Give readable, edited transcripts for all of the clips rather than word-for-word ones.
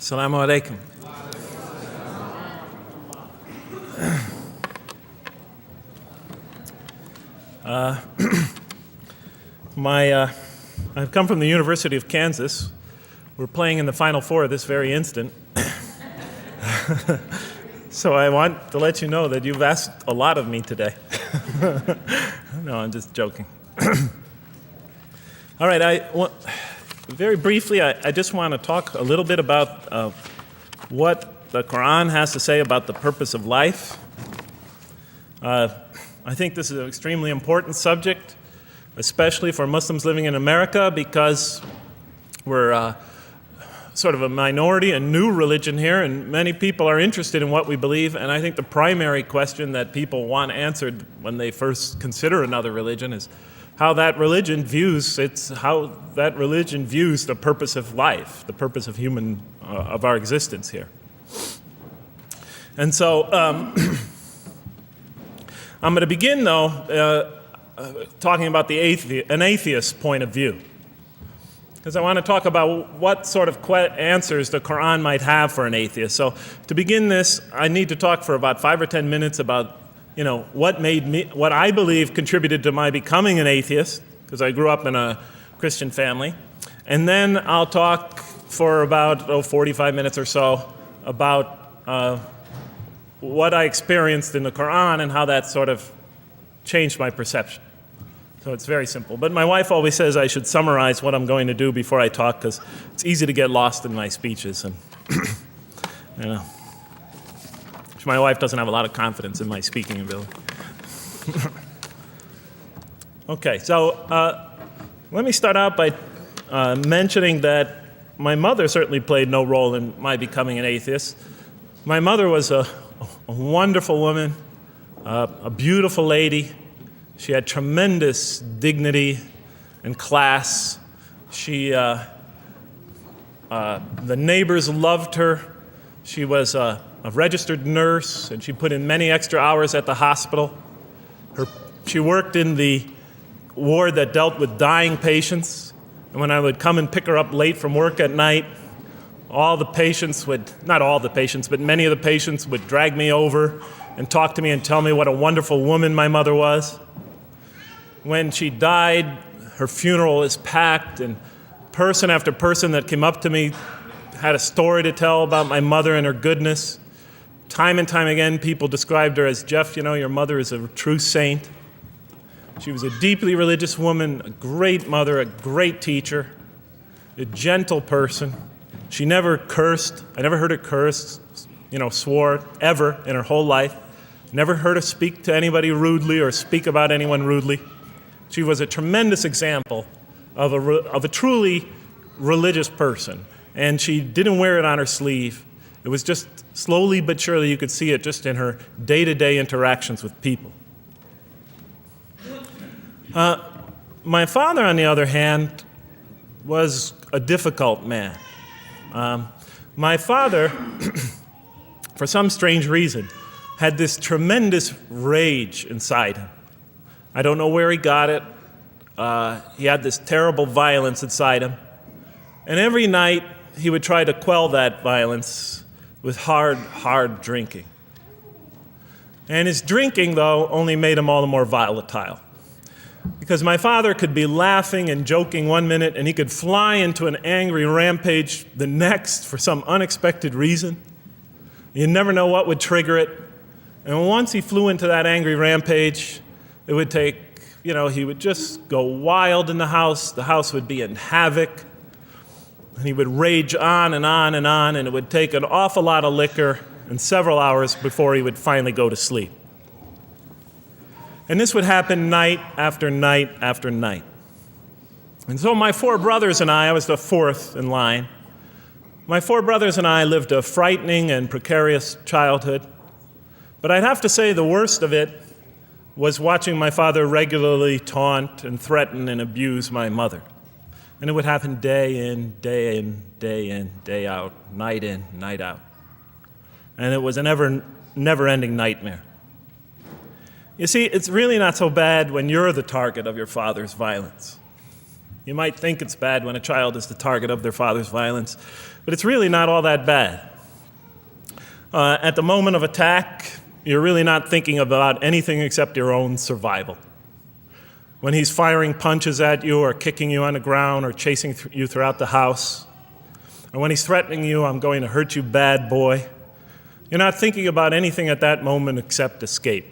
Assalamu alaikum. I've come from the University of Kansas. We're playing in the Final Four this very instant. So I want to let you know that you've asked a lot of me today. No, I'm just joking. All right, very briefly, I just want to talk a little bit about what the Qur'an has to say about the purpose of life. I think this is an extremely important subject, especially for Muslims living in America, because we're sort of a minority, a new religion here, and many people are interested in what we believe. And I think the primary question that people want answered when they first consider another religion is how that religion views the purpose of life, the purpose of of our existence here. And so I'm going to begin, though, talking about an atheist point of view, because I want to talk about what sort of answers the Qur'an might have for an atheist. So to begin this, I need to talk for about 5 or 10 minutes about what I believe contributed to my becoming an atheist, because I grew up in a Christian family. And then I'll talk for about 45 minutes or so about what I experienced in the Qur'an and how that sort of changed my perception. So it's very simple. But my wife always says I should summarize what I'm going to do before I talk, because it's easy to get lost in my speeches. And my wife doesn't have a lot of confidence in my speaking ability. Okay, so let me start out by mentioning that my mother certainly played no role in my becoming an atheist. My mother was a wonderful woman, a beautiful lady. She had tremendous dignity and class. The neighbors loved her. She was a registered nurse, and she put in many extra hours at the hospital. She worked in the ward that dealt with dying patients. And when I would come and pick her up late from work at night, not all the patients, but many of the patients would drag me over and talk to me and tell me what a wonderful woman my mother was. When she died, her funeral was packed, and person after person that came up to me had a story to tell about my mother and her goodness. Time and time again, people described her as, "Jeff, your mother is a true saint." She was a deeply religious woman, a great mother, a great teacher, a gentle person. She never cursed. I never heard her curse, swore, ever in her whole life. Never heard her speak to anybody rudely or speak about anyone rudely. She was a tremendous example of a truly religious person. And she didn't wear it on her sleeve. It was just slowly but surely you could see it just in her day-to-day interactions with people. My father, on the other hand, was a difficult man. My father, for some strange reason, had this tremendous rage inside him. I don't know where he got it. He had this terrible violence inside him. And every night, he would try to quell that violence with hard drinking. And his drinking, though, only made him all the more volatile. Because my father could be laughing and joking one minute, and he could fly into an angry rampage the next for some unexpected reason. You never know what would trigger it. And once he flew into that angry rampage, it would take, he would just go wild in the house. The house would be in havoc. And he would rage on and on and on, and it would take an awful lot of liquor and several hours before he would finally go to sleep. And this would happen night after night after night. And so my 4 brothers and I was the 4th in line. My 4 brothers and I lived a frightening and precarious childhood. But I'd have to say the worst of it was watching my father regularly taunt and threaten and abuse my mother. And it would happen day in, day in, day in, day out, night in, night out. And it was a never-ending nightmare. You see, it's really not so bad when you're the target of your father's violence. You might think it's bad when a child is the target of their father's violence, But it's really not all that bad. At the moment of attack, you're really not thinking about anything except your own survival. When he's firing punches at you or kicking you on the ground or chasing you throughout the house, or when he's threatening you, I'm going to hurt you, bad boy, you're not thinking about anything at that moment except escape.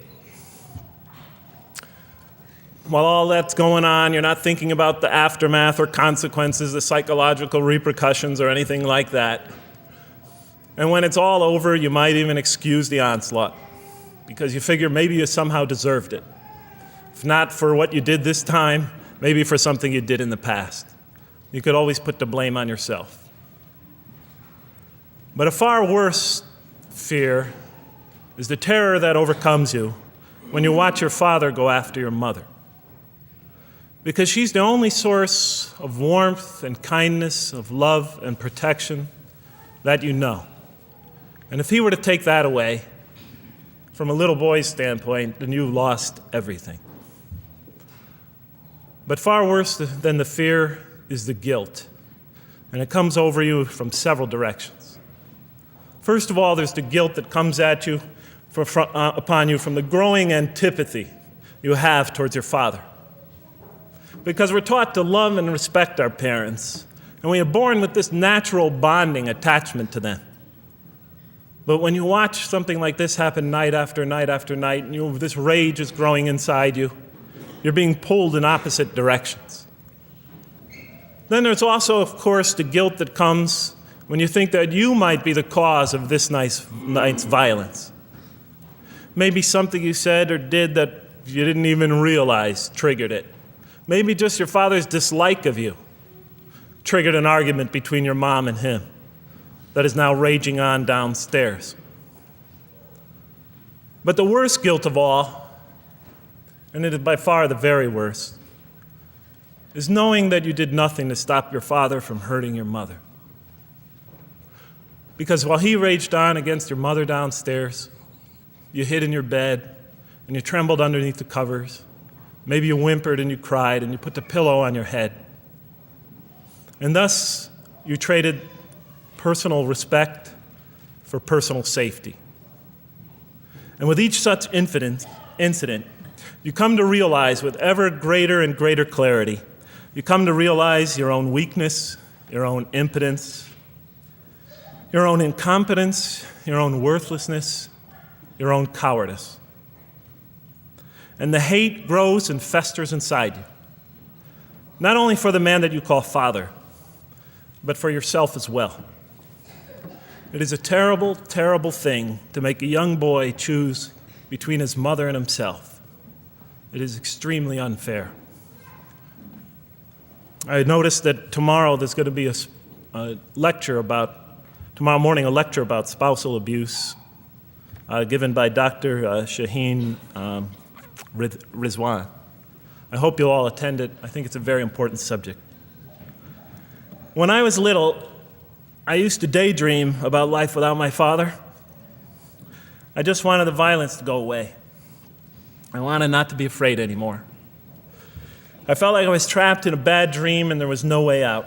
While all that's going on, you're not thinking about the aftermath or consequences, the psychological repercussions or anything like that. And when it's all over, you might even excuse the onslaught because you figure maybe you somehow deserved it. If not for what you did this time, maybe for something you did in the past. You could always put the blame on yourself. But a far worse fear is the terror that overcomes you when you watch your father go after your mother. Because she's the only source of warmth and kindness, of love and protection that you know. And if he were to take that away, from a little boy's standpoint, then you've lost everything. But far worse than the fear is the guilt, and it comes over you from several directions. First of all, there's the guilt that comes at you upon you from the growing antipathy you have towards your father. Because we're taught to love and respect our parents, and we are born with this natural bonding attachment to them. But when you watch something like this happen night after night after night, and this rage is growing inside you, you're being pulled in opposite directions. Then there's also, of course, the guilt that comes when you think that you might be the cause of this night's violence. Maybe something you said or did that you didn't even realize triggered it. Maybe just your father's dislike of you triggered an argument between your mom and him that is now raging on downstairs. But the worst guilt of all, and it is by far the very worst, is knowing that you did nothing to stop your father from hurting your mother. Because while he raged on against your mother downstairs, you hid in your bed and you trembled underneath the covers. Maybe you whimpered and you cried and you put the pillow on your head. And thus, you traded personal respect for personal safety. And with each such incident, you come to realize with ever greater and greater clarity, you come to realize your own weakness, your own impotence, your own incompetence, your own worthlessness, your own cowardice. And the hate grows and festers inside you, not only for the man that you call father, but for yourself as well. It is a terrible, terrible thing to make a young boy choose between his mother and himself. It is extremely unfair. I noticed that tomorrow there's going to be tomorrow morning, a lecture about spousal abuse given by Dr. Shaheen Rizwan. I hope you'll all attend it. I think it's a very important subject. When I was little, I used to daydream about life without my father. I just wanted the violence to go away. I wanted not to be afraid anymore. I felt like I was trapped in a bad dream and there was no way out.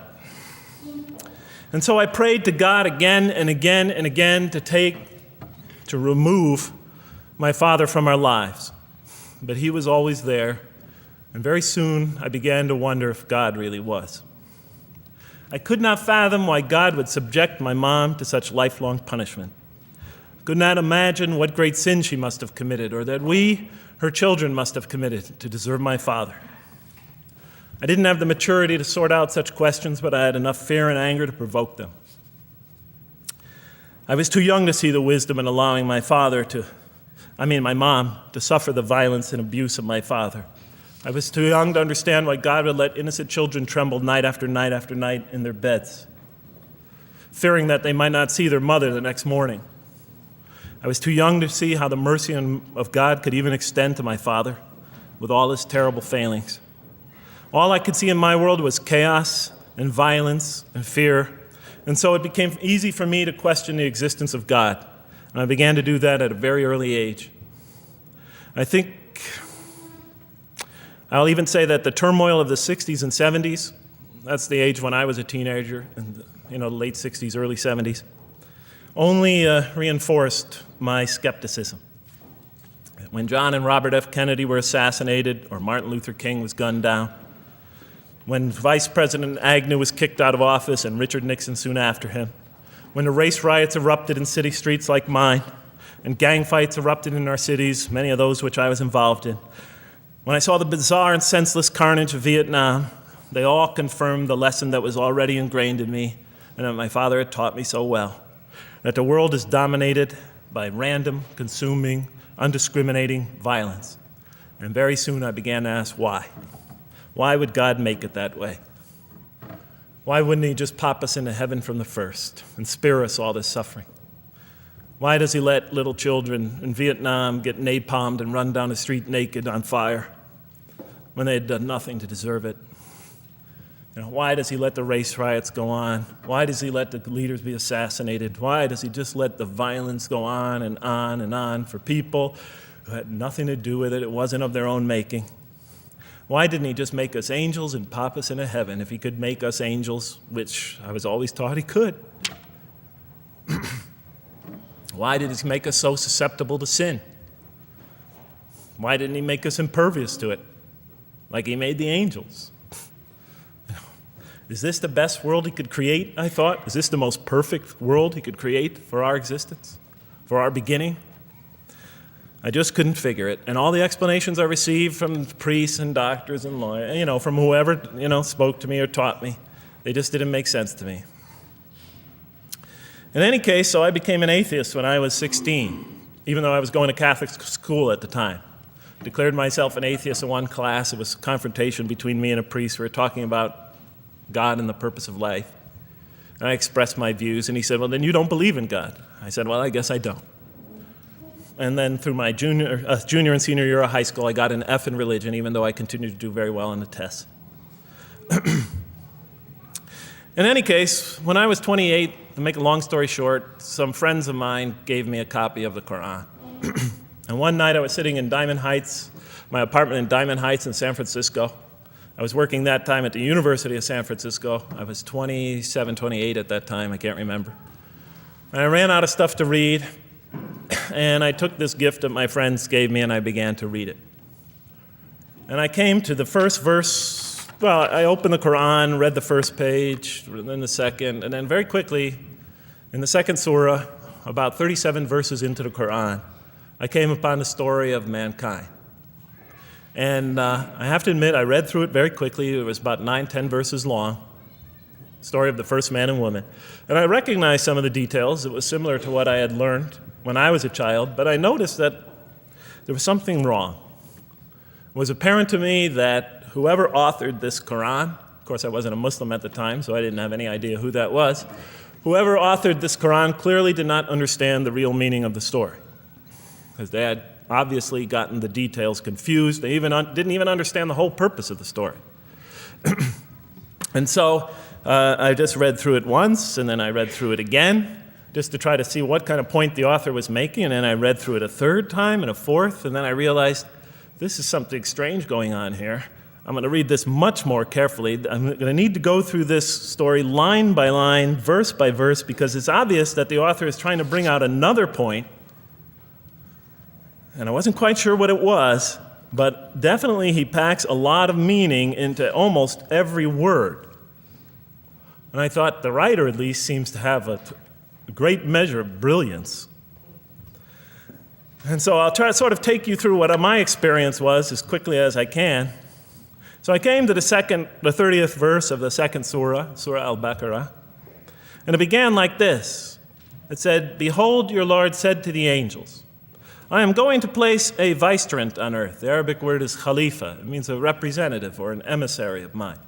And so I prayed to God again and again and again to remove my father from our lives. But he was always there, and very soon I began to wonder if God really was. I could not fathom why God would subject my mom to such lifelong punishment. I could not imagine what great sin she must have committed, or that we, her children, must have committed to deserve my father. I didn't have the maturity to sort out such questions, but I had enough fear and anger to provoke them. I was too young to see the wisdom in allowing my mom to suffer the violence and abuse of my father. I was too young to understand why God would let innocent children tremble night after night after night in their beds, fearing that they might not see their mother the next morning. I was too young to see how the mercy of God could even extend to my father with all his terrible failings. All I could see in my world was chaos and violence and fear, and so it became easy for me to question the existence of God, and I began to do that at a very early age. I'll even say that the turmoil of the 60s and 70s, that's the age when I was a teenager, and the late 60s, early 70s, only reinforced my skepticism. When John and Robert F. Kennedy were assassinated, or Martin Luther King was gunned down, when Vice President Agnew was kicked out of office and Richard Nixon soon after him, when the race riots erupted in city streets like mine, and gang fights erupted in our cities, many of those which I was involved in, when I saw the bizarre and senseless carnage of Vietnam, they all confirmed the lesson that was already ingrained in me and that my father had taught me so well, that the world is dominated by random, consuming, undiscriminating violence. And very soon I began to ask why. Why would God make it that way? Why wouldn't he just pop us into heaven from the first and spare us all this suffering? Why does he let little children in Vietnam get napalmed and run down the street naked on fire when they had done nothing to deserve it? Why does he let the race riots go on? Why does he let the leaders be assassinated? Why does he just let the violence go on and on and on for people who had nothing to do with it? It wasn't of their own making. Why didn't he just make us angels and pop us into heaven if he could make us angels, which I was always taught he could? Why did he make us so susceptible to sin? Why didn't he make us impervious to it, like he made the angels? Is this the best world he could create, I thought? Is this the most perfect world he could create for our existence, for our beginning? I just couldn't figure it. And all the explanations I received from priests and doctors and lawyers, from whoever, spoke to me or taught me, they just didn't make sense to me. In any case, so I became an atheist when I was 16, even though I was going to Catholic school at the time. Declared myself an atheist in one class. It was a confrontation between me and a priest. We were talking about God and the purpose of life. And I expressed my views, and he said, well, then you don't believe in God. I said, well, I guess I don't. And then through my junior and senior year of high school, I got an F in religion, even though I continued to do very well on the tests. In any case, when I was 28, to make a long story short, some friends of mine gave me a copy of the Qur'an. And one night I was sitting in Diamond Heights, my apartment in Diamond Heights in San Francisco. I was working that time at the University of San Francisco. I was 27, 28 at that time, I can't remember. And I ran out of stuff to read, and I took this gift that my friends gave me and I began to read it. And I came to the first verse. Well, I opened the Qur'an, read the first page, then the second, and then very quickly, in the second surah, about 37 verses into the Qur'an, I came upon the story of mankind. And I have to admit, I read through it very quickly. It was about 9, 10 verses long, story of the first man and woman. And I recognized some of the details. It was similar to what I had learned when I was a child, but I noticed that there was something wrong. It was apparent to me that whoever authored this Qur'an, of course I wasn't a Muslim at the time, so I didn't have any idea who that was, whoever authored this Qur'an clearly did not understand the real meaning of the story, because they had obviously gotten the details confused. They didn't even understand the whole purpose of the story. And so I just read through it once, and then I read through it again, just to try to see what kind of point the author was making, and then I read through it a third time and a fourth, and then I realized this is something strange going on here. I'm going to read this much more carefully. I'm going to need to go through this story line by line, verse by verse, because it's obvious that the author is trying to bring out another point, and I wasn't quite sure what it was, but definitely he packs a lot of meaning into almost every word. And I thought the writer, at least, seems to have a great measure of brilliance. And so I'll try to sort of take you through what my experience was as quickly as I can. So I came to the 30th verse of the second surah, Surah Al-Baqarah, and it began like this. It said, "Behold, your Lord said to the angels, I am going to place a vicegerent on earth." The Arabic word is khalifa. It means a representative or an emissary of mine.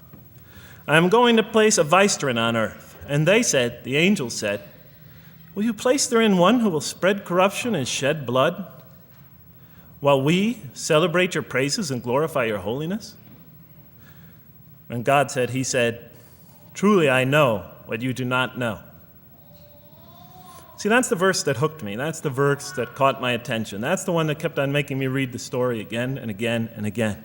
"I am going to place a vicegerent on earth." And they said, the angels said, "Will you place therein one who will spread corruption and shed blood, while we celebrate your praises and glorify your holiness?" And God said, he said, "Truly I know what you do not know." See, that's the verse that hooked me. That's the verse that caught my attention. That's the one that kept on making me read the story again and again and again.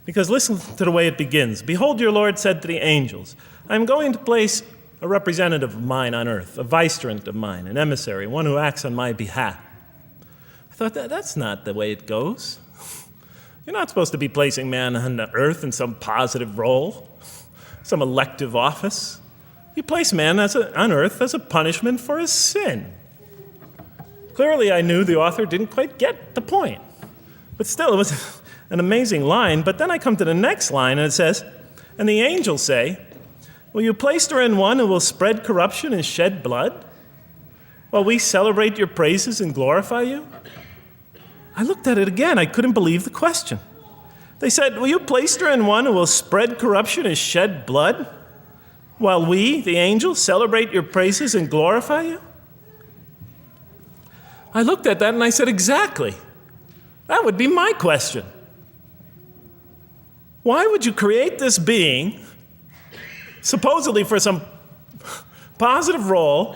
Because listen to the way it begins. "Behold, your Lord said to the angels, I am going to place a representative of mine on earth, a vicegerent of mine, an emissary, one who acts on my behalf. I thought, that's not the way it goes. You're not supposed to be placing man on the earth in some positive role, some elective office. You place man on earth as a punishment for his sin. Clearly, I knew the author didn't quite get the point. But still, it was an amazing line. But then I come to the next line, and it says, and the angels say, will you place her in one who will spread corruption and shed blood, while we celebrate your praises and glorify you? I looked at it again. I couldn't believe the question. They said, will you place her in one who will spread corruption and shed blood, while we, the angels, celebrate your praises and glorify you? I looked at that and I said, exactly. That would be my question. Why would you create this being, supposedly for some positive role,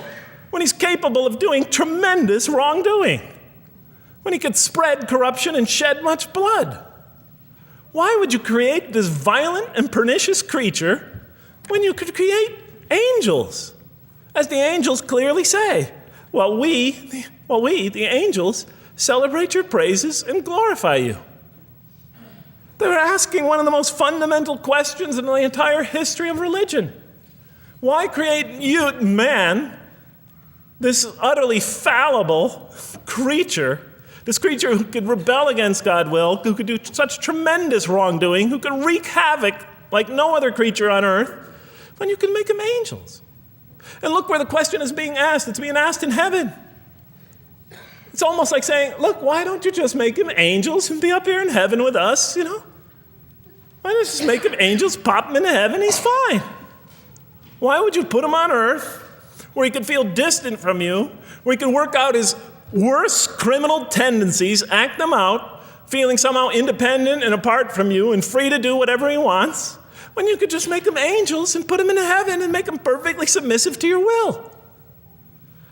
when he's capable of doing tremendous wrongdoing? When he could spread corruption and shed much blood? Why would you create this violent and pernicious creature when you could create angels? As the angels clearly say, well, we, the angels, celebrate your praises and glorify you. They were asking one of the most fundamental questions in the entire history of religion. Why create you, man, this utterly fallible creature, this creature who could rebel against God's will, who could do such tremendous wrongdoing, who could wreak havoc like no other creature on earth, when you can make them angels? And look where the question is being asked. It's being asked in heaven. It's almost like saying, look, why don't you just make them angels and be up here in heaven with us, Why don't you just make them angels, pop them into heaven, he's fine. Why would you put him on earth where he could feel distant from you, where he can work out his worst criminal tendencies, act them out, feeling somehow independent and apart from you and free to do whatever he wants, when you could just make them angels and put them into heaven and make them perfectly submissive to your will?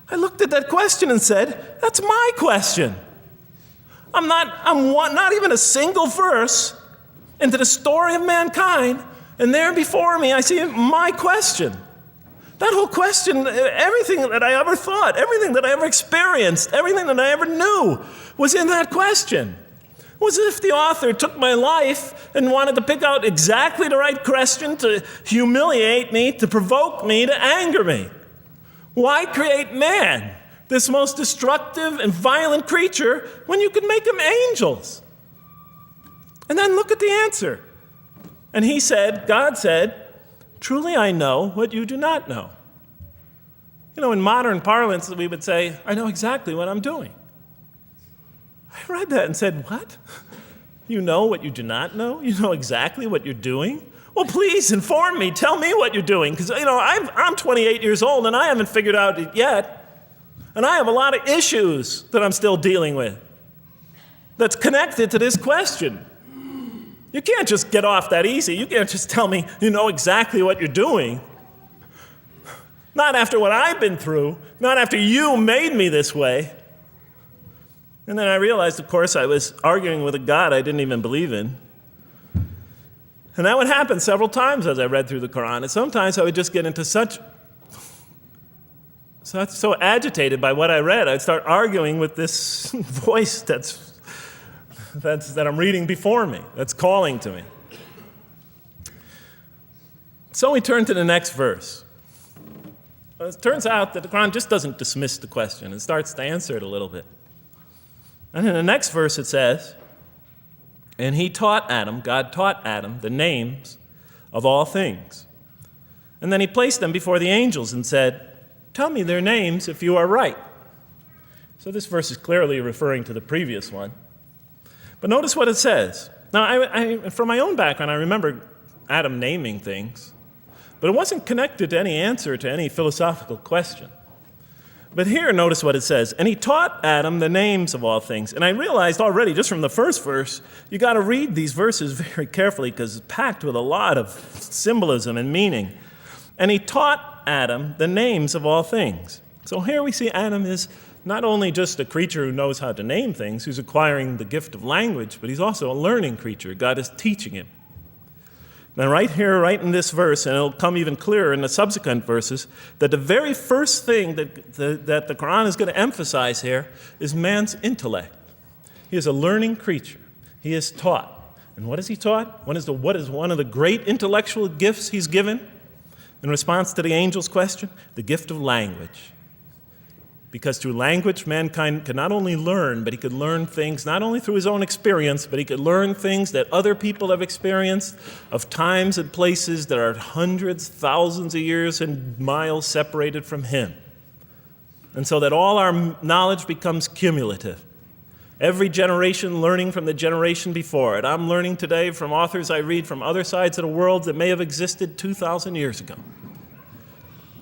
I looked at that question and said, that's my question. I'm not even a single verse into the story of mankind, and there before me I see my question. That whole question, everything that I ever thought, everything that I ever experienced, everything that I ever knew was in that question. It was as if the author took my life and wanted to pick out exactly the right question to humiliate me, to provoke me, to anger me. Why create man, this most destructive and violent creature, when you could make them angels? And then look at the answer. And he said, God said, truly I know what you do not know. In modern parlance, we would say, I know exactly what I'm doing. I read that and said, what? You know what you do not know? You know exactly what you're doing? Well, please inform me. Tell me what you're doing. Because, I'm 28 years old and I haven't figured out it yet. And I have a lot of issues that I'm still dealing with that's connected to this question. You can't just get off that easy. You can't just tell me you know exactly what you're doing. Not after what I've been through. Not after you made me this way. And then I realized, of course, I was arguing with a God I didn't even believe in. And that would happen several times as I read through the Qur'an. And sometimes I would just get into so agitated by what I read, I'd start arguing with this voice that I'm reading before me, that's calling to me. So we turn to the next verse. It turns out that the Qur'an just doesn't dismiss the question. It starts to answer it a little bit. And in the next verse it says, and God taught Adam the names of all things. And then he placed them before the angels and said, tell me their names if you are right. So this verse is clearly referring to the previous one. But notice what it says. Now, from my own background, I remember Adam naming things, but it wasn't connected to any answer to any philosophical question. But here, notice what it says. And he taught Adam the names of all things. And I realized already, just from the first verse, you got to read these verses very carefully because it's packed with a lot of symbolism and meaning. And he taught Adam the names of all things. So here we see Adam is not only just a creature who knows how to name things, who's acquiring the gift of language, but he's also a learning creature. God is teaching him. Now, right here, right in this verse, and it'll come even clearer in the subsequent verses, that the very first thing that the Qur'an is going to emphasize here is man's intellect. He is a learning creature. He is taught. And what is he taught? What is one of the great intellectual gifts he's given in response to the angel's question? The gift of language. Because through language, mankind can not only learn, but he could learn things not only through his own experience, but he could learn things that other people have experienced of times and places that are hundreds, thousands of years and miles separated from him. And so that all our knowledge becomes cumulative. Every generation learning from the generation before it. I'm learning today from authors I read from other sides of the world that may have existed 2,000 years ago.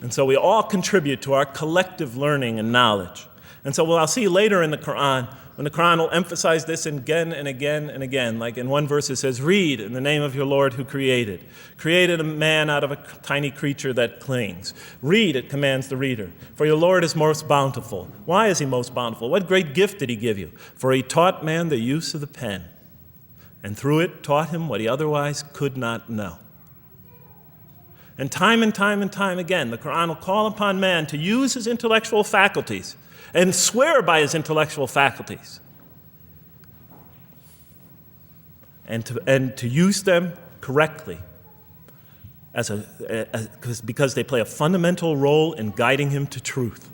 And so we all contribute to our collective learning and knowledge. And so I'll see later in the Qur'an, when the Qur'an will emphasize this again and again and again. Like in one verse it says, read in the name of your Lord who created. Created a man out of a tiny creature that clings. Read, it commands the reader. For your Lord is most bountiful. Why is he most bountiful? What great gift did he give you? For he taught man the use of the pen. And through it taught him what he otherwise could not know. And time again, the Qur'an will call upon man to use his intellectual faculties and swear by his intellectual faculties and to use them correctly because they play a fundamental role in guiding him to truth.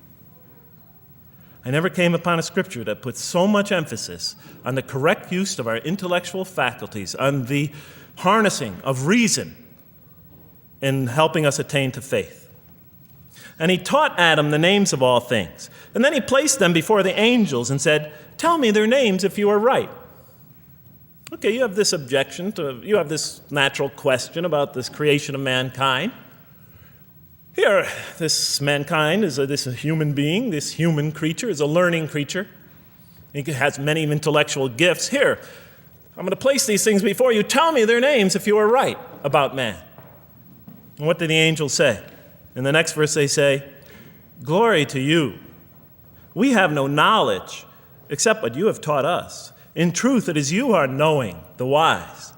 I never came upon a scripture that puts so much emphasis on the correct use of our intellectual faculties, on the harnessing of reason in helping us attain to faith. And he taught Adam the names of all things. And then he placed them before the angels and said, tell me their names if you are right. Okay, you have this you have this natural question about this creation of mankind. Here, this mankind is this human being, this human creature is a learning creature. He has many intellectual gifts. Here, I'm going to place these things before you. Tell me their names if you are right about man. And what did the angels say? In the next verse they say, glory to you. We have no knowledge except what you have taught us. In truth, it is you who are knowing, the wise.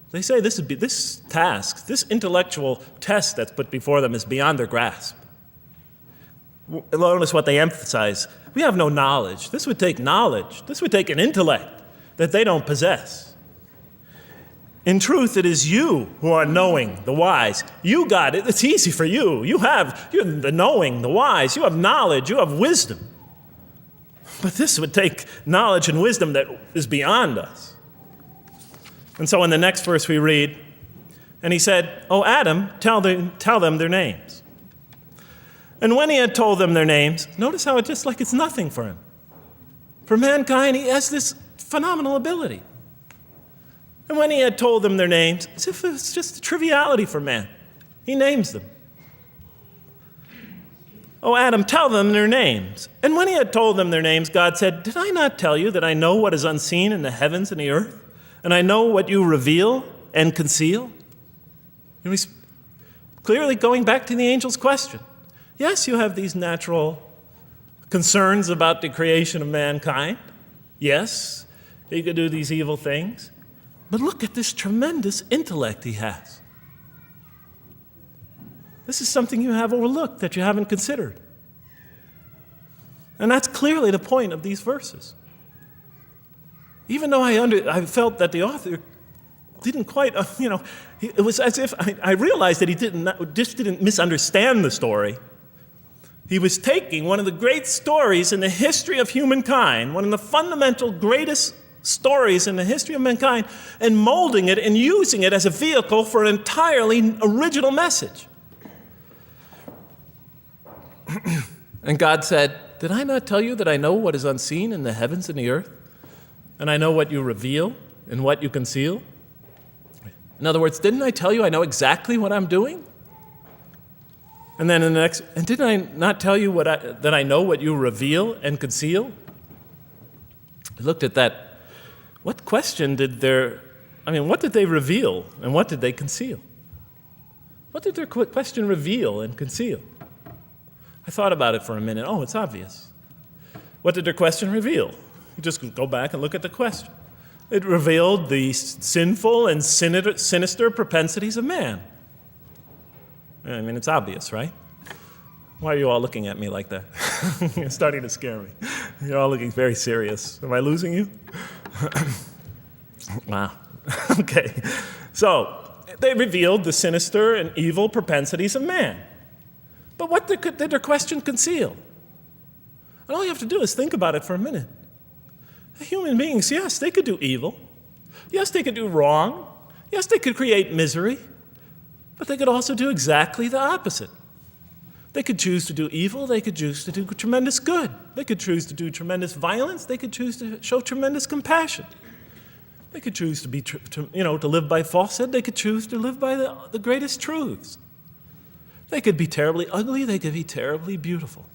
They say this task, this intellectual test that's put before them is beyond their grasp. Notice what they emphasize. We have no knowledge. This would take knowledge. This would take an intellect that they don't possess. In truth, it is you who are knowing, the wise. You got it. It's easy for you. You're the knowing, the wise. You have knowledge. You have wisdom. But this would take knowledge and wisdom that is beyond us. And so in the next verse we read, and he said, "O Adam, tell them their names." And when he had told them their names, notice how it's just like it's nothing for him. For mankind, he has this phenomenal ability. And when he had told them their names, as if it's just a triviality for man, he names them. "O Adam, tell them their names." And when he had told them their names, God said, "Did I not tell you that I know what is unseen in the heavens and the earth? And I know what you reveal and conceal?" And he's clearly going back to the angel's question. Yes, you have these natural concerns about the creation of mankind. Yes, he could do these evil things. But look at this tremendous intellect he has. This is something you have overlooked that you haven't considered. And that's clearly the point of these verses. Even though I felt that the author didn't quite, it was as if I realized that he didn't misunderstand the story. He was taking one of the great stories in the history of humankind, one of the fundamental greatest stories in the history of mankind, and molding it and using it as a vehicle for an entirely original message. And God said, "Did I not tell you that I know what is unseen in the heavens and the earth? And I know what you reveal and what you conceal?" In other words, didn't I tell you I know exactly what I'm doing? And then in the next, and didn't I not tell you that I know what you reveal and conceal? I looked at that. What did they reveal and what did they conceal? What did their question reveal and conceal? I thought about it for a minute. Oh, it's obvious. What did their question reveal? You just go back and look at the question. It revealed the sinful and sinister propensities of man. I mean, it's obvious, right? Why are you all looking at me like that? You're starting to scare me. You're all looking very serious. Am I losing you? Wow. Okay. So, they revealed the sinister and evil propensities of man. But what did their question conceal? And all you have to do is think about it for a minute. Human beings, yes, they could do evil. Yes, they could do wrong. Yes, they could create misery. But they could also do exactly the opposite. They could choose to do evil. They could choose to do tremendous good. They could choose to do tremendous violence. They could choose to show tremendous compassion. They could choose to live by falsehood. They could choose to live by the greatest truths. They could be terribly ugly. They could be terribly beautiful.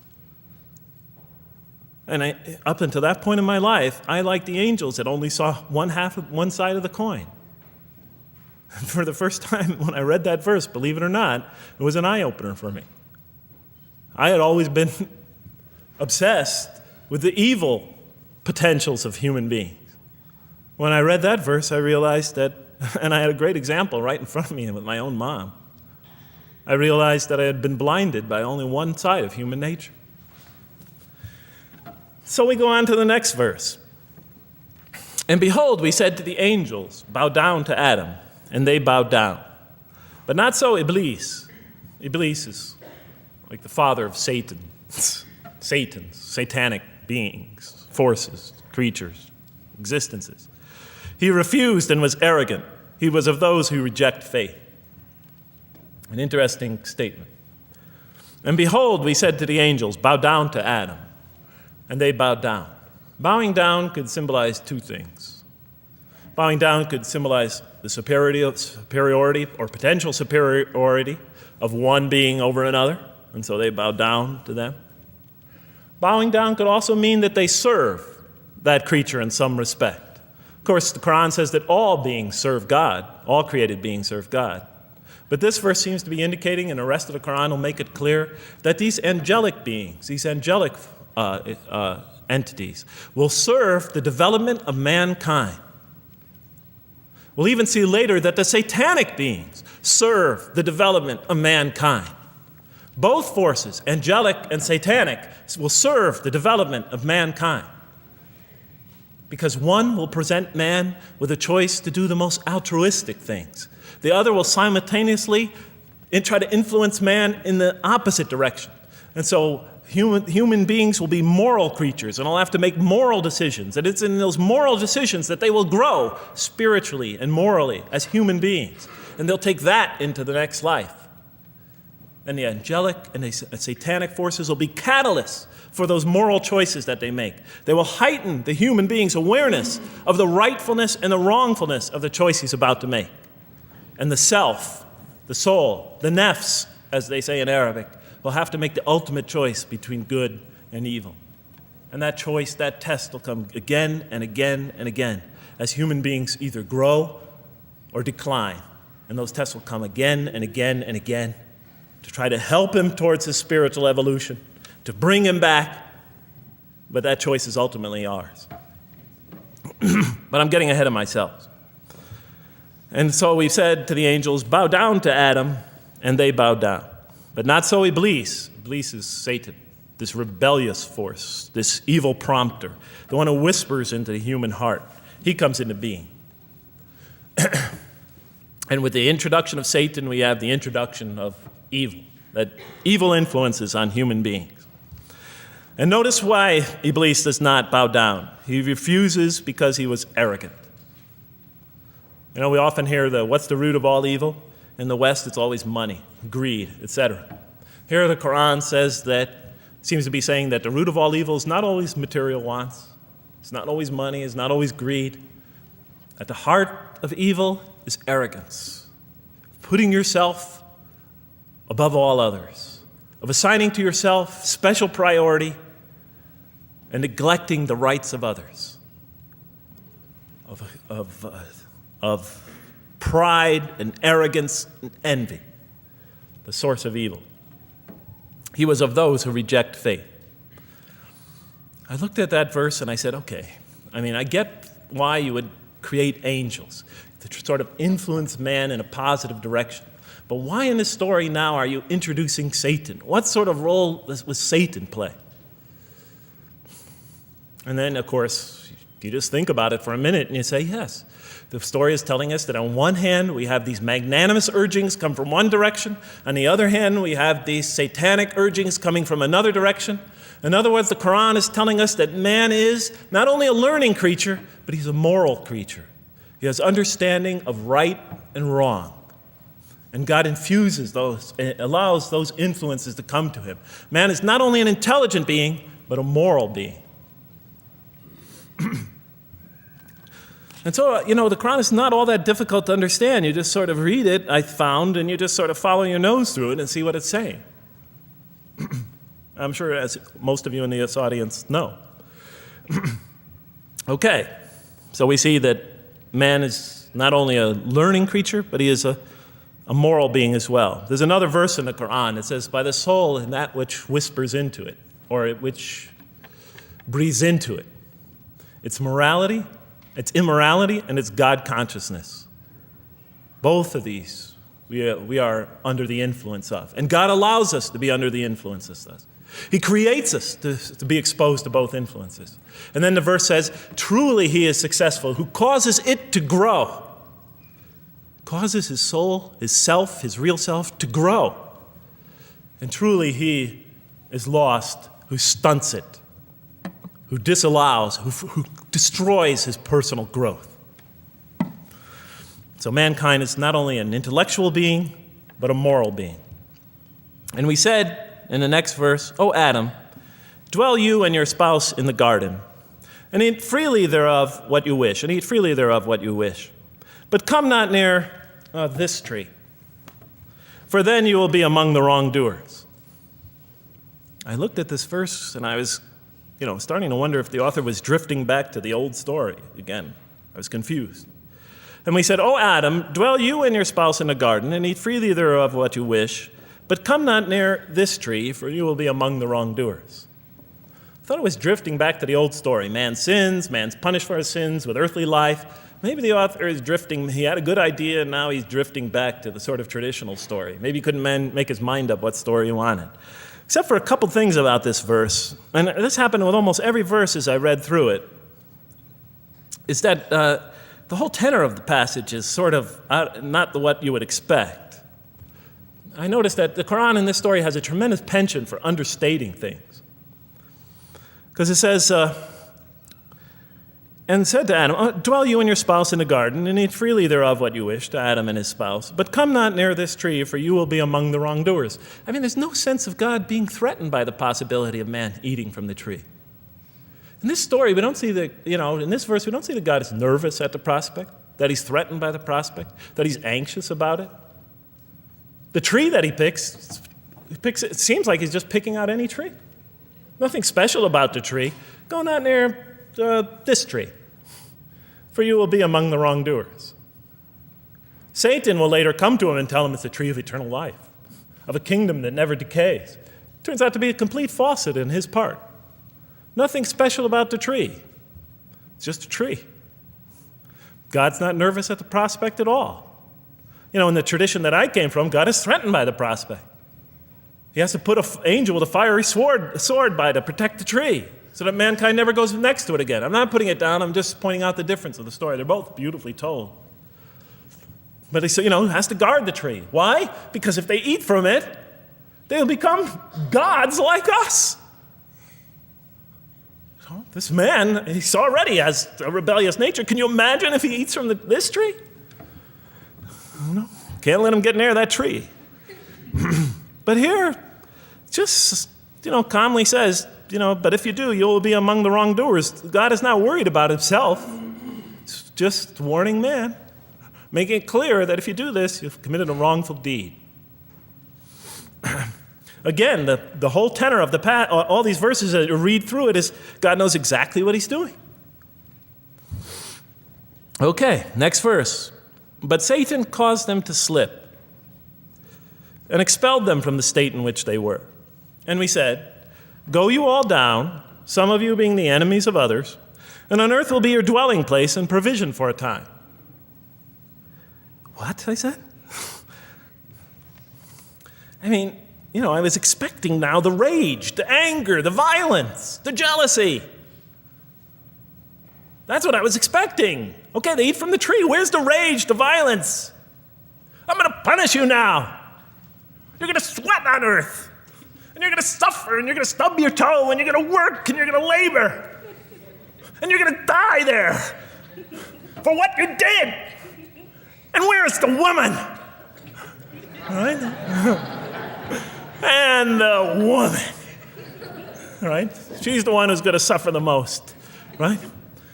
And up until that point in my life, I, like the angels, that only saw one side of the coin. For the first time when I read that verse, believe it or not, it was an eye-opener for me. I had always been obsessed with the evil potentials of human beings. When I read that verse, I realized that, and I had a great example right in front of me with my own mom, I realized that I had been blinded by only one side of human nature. So we go on to the next verse. And behold, we said to the angels, bow down to Adam, and they bowed down. But not so Iblis. Iblis is like the father of Satan. Satans, satanic beings, forces, creatures, existences. He refused and was arrogant. He was of those who reject faith. An interesting statement. And behold, we said to the angels, bow down to Adam. And they bowed down. Bowing down could symbolize two things. Bowing down could symbolize the superiority or potential superiority of one being over another, and so they bowed down to them. Bowing down could also mean that they serve that creature in some respect. Of course, the Qur'an says that all beings serve God, all created beings serve God. But this verse seems to be indicating, and the rest of the Qur'an will make it clear, that these angelic beings, these angelic entities, will serve the development of mankind. We'll even see later that the satanic beings serve the development of mankind. Both forces, angelic and satanic, will serve the development of mankind. Because one will present man with a choice to do the most altruistic things. The other will simultaneously try to influence man in the opposite direction. And so human beings will be moral creatures, and will have to make moral decisions. And it's in those moral decisions that they will grow spiritually and morally as human beings. And they'll take that into the next life. And the angelic and the satanic forces will be catalysts for those moral choices that they make. They will heighten the human being's awareness of the rightfulness and the wrongfulness of the choice he's about to make. And the self, the soul, the nafs, as they say in Arabic, will have to make the ultimate choice between good and evil. And that choice, that test will come again and again and again as human beings either grow or decline. And those tests will come again and again and again to try to help him towards his spiritual evolution, to bring him back. But that choice is ultimately ours. But I'm getting ahead of myself. And so we said to the angels, bow down to Adam, and they bowed down. But not so Iblis. Iblis is Satan, this rebellious force, this evil prompter, the one who whispers into the human heart. He comes into being. And with the introduction of Satan, we have the introduction of evil, that evil influences on human beings. And notice why Iblis does not bow down. He refuses because he was arrogant. You know, we often hear what's the root of all evil? In the West, it's always money, greed, etc. Here the Qur'an seems to be saying that the root of all evil is not always material wants. It's not always money, it's not always greed. At the heart of evil is arrogance, putting yourself above all others, of assigning to yourself special priority and neglecting the rights of others, of pride and arrogance and envy, the source of evil. He was of those who reject faith. I looked at that verse and I said, okay, I get why you would create angels, to sort of influence man in a positive direction. But why in this story now are you introducing Satan? What sort of role was Satan play? And then, of course, you just think about it for a minute and you say, yes. The story is telling us that on one hand, we have these magnanimous urgings come from one direction. On the other hand, we have these satanic urgings coming from another direction. In other words, the Qur'an is telling us that man is not only a learning creature, but he's a moral creature. He has understanding of right and wrong. And God infuses those, allows those influences to come to him. Man is not only an intelligent being, but a moral being. And so, the Qur'an is not all that difficult to understand. You just sort of read it, I found, and you just sort of follow your nose through it and see what it's saying. I'm sure, as most of you in this audience know. Okay, so we see that man is not only a learning creature, but he is a moral being as well. There's another verse in the Qur'an that says, by the soul and that which whispers into it, or which breathes into it. It's morality, it's immorality, and it's God consciousness. Both of these we are under the influence of. And God allows us to be under the influences of. He creates us to be exposed to both influences. And then the verse says, truly he is successful, who causes it to grow. Causes his soul, his self, his real self to grow. And truly he is lost, who stunts it, who disallows, who destroys his personal growth. So mankind is not only an intellectual being, but a moral being. And we said in the next verse, O Adam, dwell you and your spouse in the garden, and eat freely thereof what you wish, and eat freely thereof what you wish. But come not near this tree, for then you will be among the wrongdoers. I looked at this verse and I was, starting to wonder if the author was drifting back to the old story again. I was confused. And we said, O Adam, dwell you and your spouse in the garden, and eat freely thereof what you wish, but come not near this tree, for you will be among the wrongdoers. I thought it was drifting back to the old story. Man sins, man's punished for his sins with earthly life. Maybe the author is drifting, he had a good idea, and now he's drifting back to the sort of traditional story. Maybe he couldn't make his mind up what story he wanted. Except for a couple things about this verse, and this happened with almost every verse as I read through it, is that the whole tenor of the passage is sort of not what you would expect. I noticed that the Qur'an in this story has a tremendous penchant for understating things. Because it says, and said to Adam, dwell you and your spouse in the garden, and eat freely thereof what you wish, to Adam and his spouse. But come not near this tree, for you will be among the wrongdoers. I mean, there's no sense of God being threatened by the possibility of man eating from the tree. In this story, we don't see in this verse, we don't see that God is nervous at the prospect, that he's threatened by the prospect, that he's anxious about it. The tree that he picks, it seems like he's just picking out any tree. Nothing special about the tree. Go not near this tree, for you will be among the wrongdoers. Satan will later come to him and tell him it's the tree of eternal life, of a kingdom that never decays. Turns out to be a complete falsehood in his part. Nothing special about the tree. It's just a tree. God's not nervous at the prospect at all. In the tradition that I came from, God is threatened by the prospect. He has to put an angel with a fiery sword by to protect the tree, so that mankind never goes next to it again. I'm not putting it down, I'm just pointing out the difference of the story. They're both beautifully told. But he has to guard the tree. Why? Because if they eat from it, they'll become gods like us. This man, he already has a rebellious nature. Can you imagine if he eats from this tree? No, can't let him get near that tree. But here, just, calmly says, but if you do, you'll be among the wrongdoers. God is not worried about himself. He's just warning man, making it clear that if you do this, you've committed a wrongful deed. Again, the whole tenor of all these verses that you read through it is God knows exactly what he's doing. Okay, next verse. But Satan caused them to slip and expelled them from the state in which they were. And we said, go you all down, some of you being the enemies of others, And on earth will be your dwelling place and provision for a time. What? I said. I mean, I was expecting now the rage, the anger, the violence, the jealousy. That's what I was expecting. Okay, they eat from the tree. Where's the rage, the violence? I'm going to punish you now. You're going to sweat on earth. And you're going to suffer, and you're going to stub your toe, and you're going to work, and you're going to labor. And you're going to die there for what you did. And where's the woman? Right? And the woman. Right? She's the one who's going to suffer the most. Right?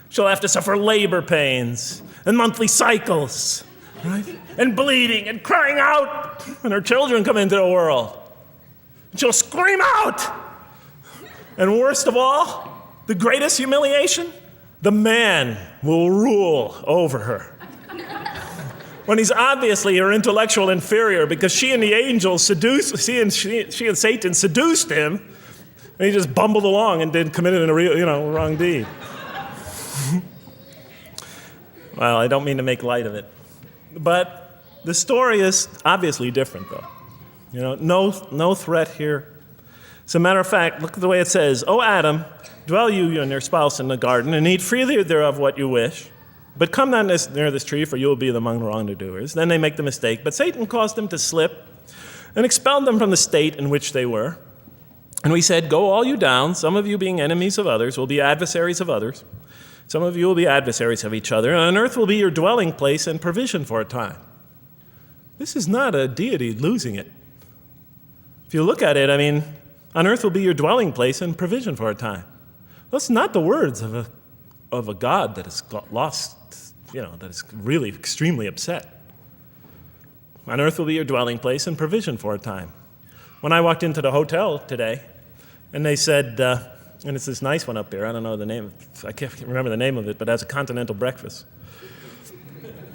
She'll have to suffer labor pains and monthly cycles. Right? And bleeding and crying out when her children come into the world. And she'll scream out. And worst of all, the greatest humiliation, the man will rule over her. When he's obviously her intellectual inferior because she and the angels she and Satan seduced him, and he just bumbled along and committed a real, wrong deed. Well, I don't mean to make light of it. But the story is obviously different, though. No threat here. As a matter of fact, look at the way it says, "O Adam, dwell you and your spouse in the garden, and eat freely thereof what you wish. But come not near this tree, for you will be among the wrongdoers." Then they make the mistake. But Satan caused them to slip and expelled them from the state in which they were. And we said, "Go all you down, some of you being enemies of others, will be adversaries of others. Some of you will be adversaries of each other, and on earth will be your dwelling place and provision for a time." This is not a deity losing it. If you look at it, on earth will be your dwelling place and provision for a time. That's not the words of a God that has got lost, that is really extremely upset. On earth will be your dwelling place and provision for a time. When I walked into the hotel today, and they said, and it's this nice one up here, I don't know the name, I can't remember the name of it, but it has a continental breakfast.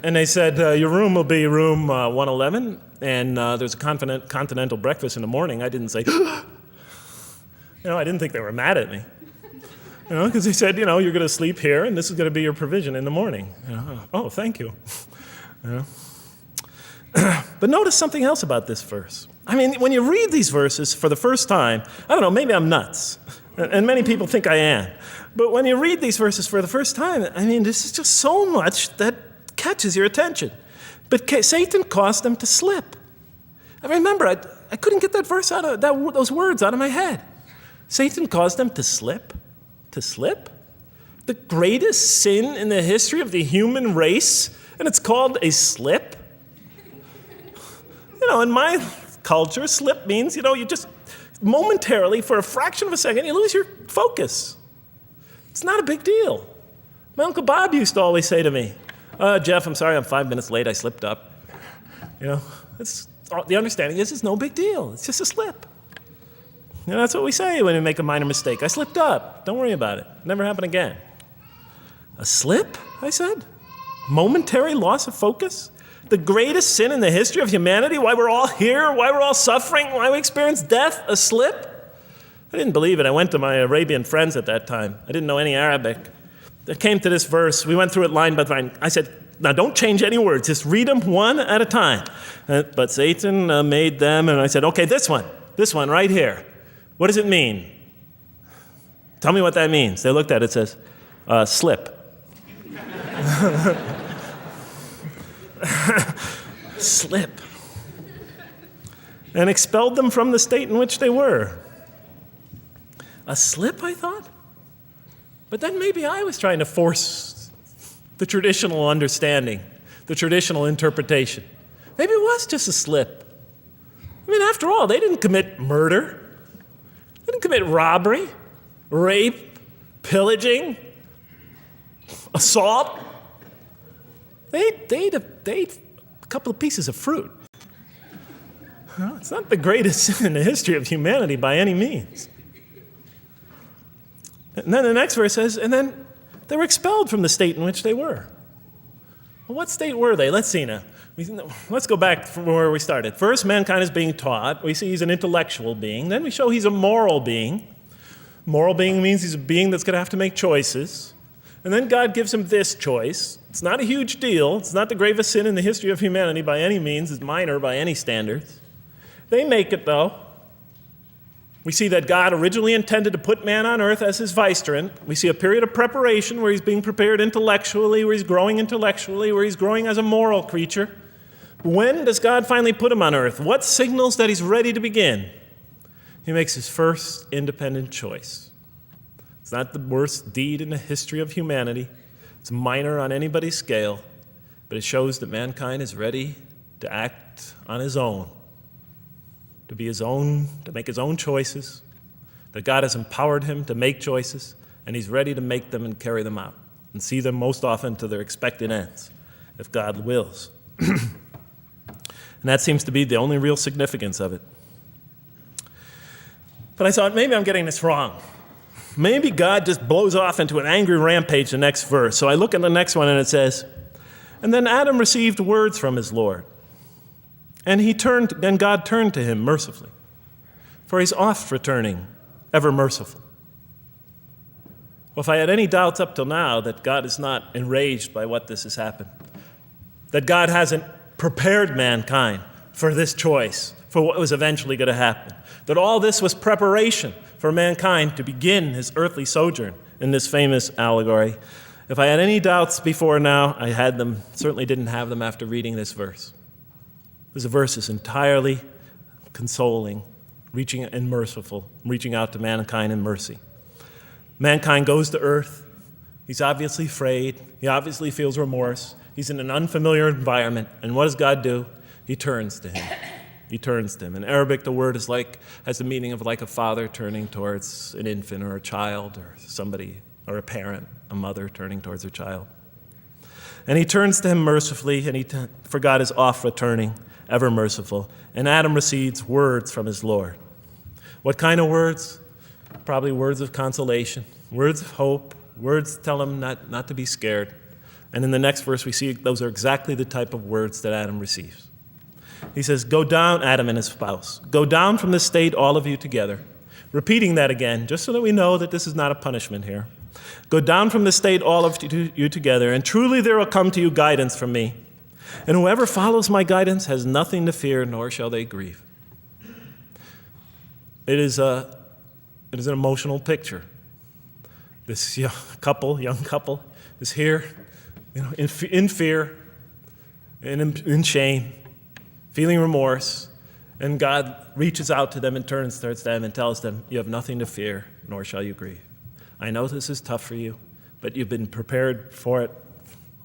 And they said, your room will be room 111, and there's a continental breakfast in the morning. I didn't say, I didn't think they were mad at me. Because they said, you're going to sleep here, and this is going to be your provision in the morning. Oh, thank you. But notice something else about this verse. When you read these verses for the first time, I don't know, maybe I'm nuts, and many people think I am. But when you read these verses for the first time, this is just so much that catches your attention. But Satan caused them to slip. I remember, I couldn't get that verse out of those words out of my head. Satan caused them to slip. To slip? The greatest sin in the history of the human race, and it's called a slip? In my culture, slip means, you just momentarily, for a fraction of a second, you lose your focus. It's not a big deal. My Uncle Bob used to always say to me, "Jeff, I'm sorry I'm 5 minutes late, I slipped up." The understanding is it's no big deal. It's just a slip. That's what we say when we make a minor mistake. I slipped up. Don't worry about it. Never happen again. A slip, I said? Momentary loss of focus? The greatest sin in the history of humanity? Why we're all here? Why we're all suffering? Why we experience death? A slip? I didn't believe it. I went to my Arabian friends at that time. I didn't know any Arabic. They came to this verse. We went through it line by line. I said, now don't change any words. Just read them one at a time. But Satan made them, and I said, okay, this one right here. What does it mean? Tell me what that means. They looked at it. It says, slip. Slip. And expelled them from the state in which they were. A slip, I thought? But then maybe I was trying to force the traditional understanding, the traditional interpretation. Maybe it was just a slip. After all, they didn't commit murder. They didn't commit robbery, rape, pillaging, assault. They ate a couple of pieces of fruit. It's not the greatest sin in the history of humanity by any means. And then the next verse says, and then they were expelled from the state in which they were. Well, what state were they? Let's see now. Let's go back from where we started. First, mankind is being taught. We see he's an intellectual being. Then we show he's a moral being. Moral being means he's a being that's going to have to make choices. And then God gives him this choice. It's not a huge deal. It's not the gravest sin in the history of humanity by any means. It's minor by any standards. They make it, though. We see that God originally intended to put man on earth as his vicegerent. We see a period of preparation where he's being prepared intellectually, where he's growing as a moral creature. When does God finally put him on earth? What signals that he's ready to begin? He makes his first independent choice. It's not the worst deed in the history of humanity. It's minor on anybody's scale, but it shows that mankind is ready to act on his own, to be his own, to make his own choices, that God has empowered him to make choices, and he's ready to make them and carry them out and see them most often to their expected ends, if God wills. And that seems to be the only real significance of it. But I thought, maybe I'm getting this wrong. Maybe God just blows off into an angry rampage the next verse. So I look at the next one and it says, and then Adam received words from his Lord. And God turned to him mercifully, for he's oft returning, ever merciful. Well, if I had any doubts up till now that God is not enraged by what this has happened, that God hasn't prepared mankind for this choice, for what was eventually going to happen, that all this was preparation for mankind to begin his earthly sojourn in this famous allegory. If I had any doubts before now, I had them, certainly didn't have them after reading this verse. This verse is entirely consoling, reaching and merciful, reaching out to mankind in mercy. Mankind goes to earth. He's obviously afraid. He obviously feels remorse. He's in an unfamiliar environment. And what does God do? He turns to him. He turns to him. In Arabic, the word has the meaning of like a father turning towards an infant or a child or somebody, or a parent, a mother turning towards her child. And he turns to him mercifully, and for God is oft returning, ever merciful. And Adam receives words from his Lord. What kind of words? Probably words of consolation, words of hope, words tell him not to be scared. And in the next verse, we see those are exactly the type of words that Adam receives. He says, go down, Adam and his spouse. Go down from this state, all of you together. Repeating that again, just so that we know that this is not a punishment here. Go down from this state, all of you together, and truly there will come to you guidance from me. And whoever follows my guidance has nothing to fear, nor shall they grieve. It is an emotional picture. This young couple is here, in fear and in shame, feeling remorse, and God reaches out to them and turns towards them and tells them, you have nothing to fear, nor shall you grieve. I know this is tough for you, but you've been prepared for it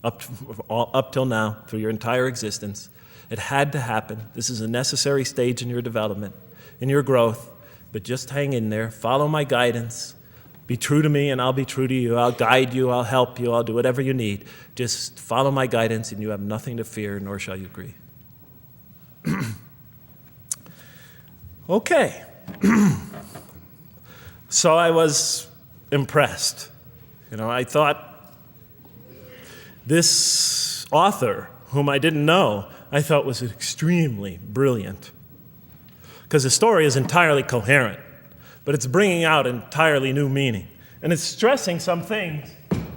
up till now, through your entire existence. It had to happen. This is a necessary stage in your development, in your growth, but just hang in there, follow my guidance, be true to me and I'll be true to you. I'll guide you, I'll help you, I'll do whatever you need. Just follow my guidance and you have nothing to fear, nor shall you grieve. Okay. So I was impressed. I thought this author, whom I didn't know, I thought was extremely brilliant. Because the story is entirely coherent, but it's bringing out entirely new meaning. And it's stressing some things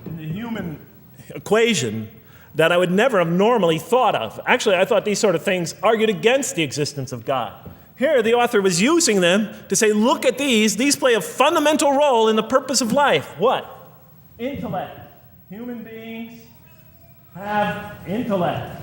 in the human equation that I would never have normally thought of. Actually, I thought these sort of things argued against the existence of God. Here, the author was using them to say, look at these. These play a fundamental role in the purpose of life. What? Intellect. Human beings have intellect.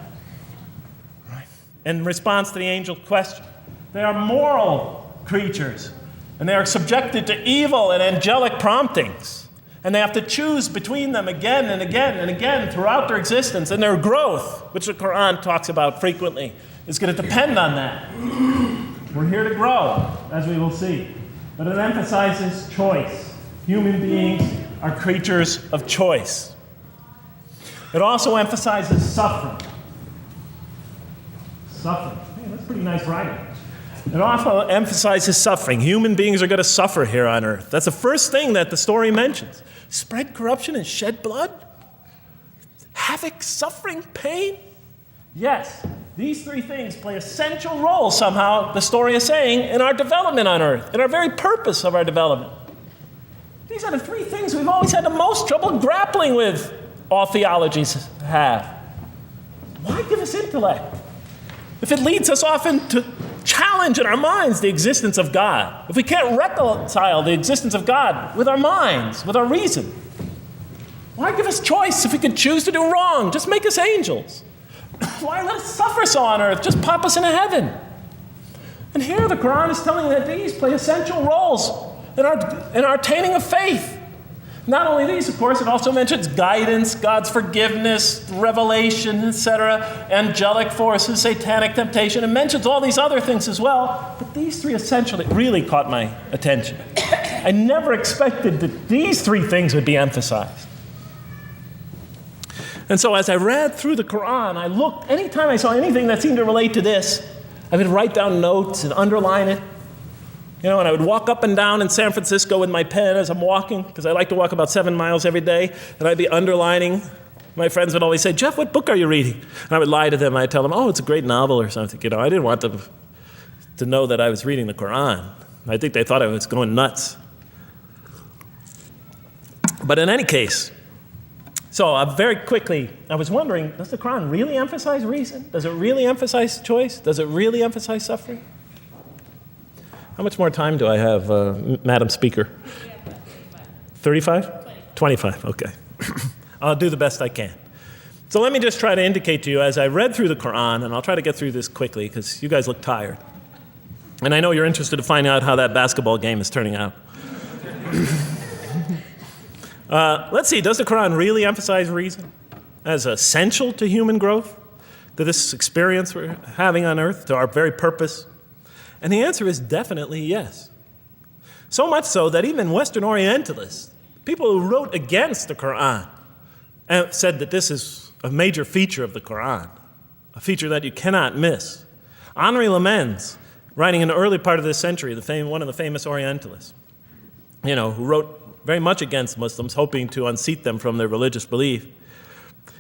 Right. In response to the angel's question, they are moral creatures, and they are subjected to evil and angelic promptings. And they have to choose between them again and again and again throughout their existence. And their growth, which the Qur'an talks about frequently, is going to depend on that. We're here to grow, as we will see. But it emphasizes choice. Human beings are creatures of choice. It also emphasizes suffering. Suffering. Hey, that's pretty nice writing. It also emphasizes suffering. Human beings are going to suffer here on earth. That's the first thing that the story mentions. Spread corruption and shed blood? Havoc, suffering, pain? Yes, these three things play essential roles somehow, the story is saying, in our development on earth, in our very purpose of our development. These are the three things we've always had the most trouble grappling with, all theologies have. Why give us intellect if it leads us often to challenge in our minds the existence of God? If we can't reconcile the existence of God with our minds, with our reason, why give us choice if we can choose to do wrong? Just make us angels. Why let us suffer so on earth? Just pop us into heaven. And here the Qur'an is telling that these play essential roles in our attaining of faith. Not only these, of course, it also mentions guidance, God's forgiveness, revelation, etc., angelic forces, satanic temptation. It mentions all these other things as well, but these three essentially really caught my attention. I never expected that these three things would be emphasized. And so as I read through the Qur'an, I looked, anytime I saw anything that seemed to relate to this, I would write down notes and underline it. And I would walk up and down in San Francisco with my pen as I'm walking, because I like to walk about 7 miles every day, and I'd be underlining. My friends would always say, "Jeff, what book are you reading?" And I would lie to them. I'd tell them, "Oh, it's a great novel or something." I didn't want them to know that I was reading the Qur'an. I think they thought I was going nuts. But in any case, so very quickly, I was wondering, does the Qur'an really emphasize reason? Does it really emphasize choice? Does it really emphasize suffering? How much more time do I have, Madam Speaker? 35? 25, okay. I'll do the best I can. So let me just try to indicate to you as I read through the Qur'an, and I'll try to get through this quickly because you guys look tired. And I know you're interested to find out how that basketball game is turning out. Let's see, does the Qur'an really emphasize reason as essential to human growth, to this experience we're having on earth, to our very purpose? And the answer is definitely yes. So much so that even Western Orientalists, people who wrote against the Qur'an, said that this is a major feature of the Qur'an, a feature that you cannot miss. Henri Lemens, writing in the early part of this century, one of the famous Orientalists, who wrote very much against Muslims, hoping to unseat them from their religious belief.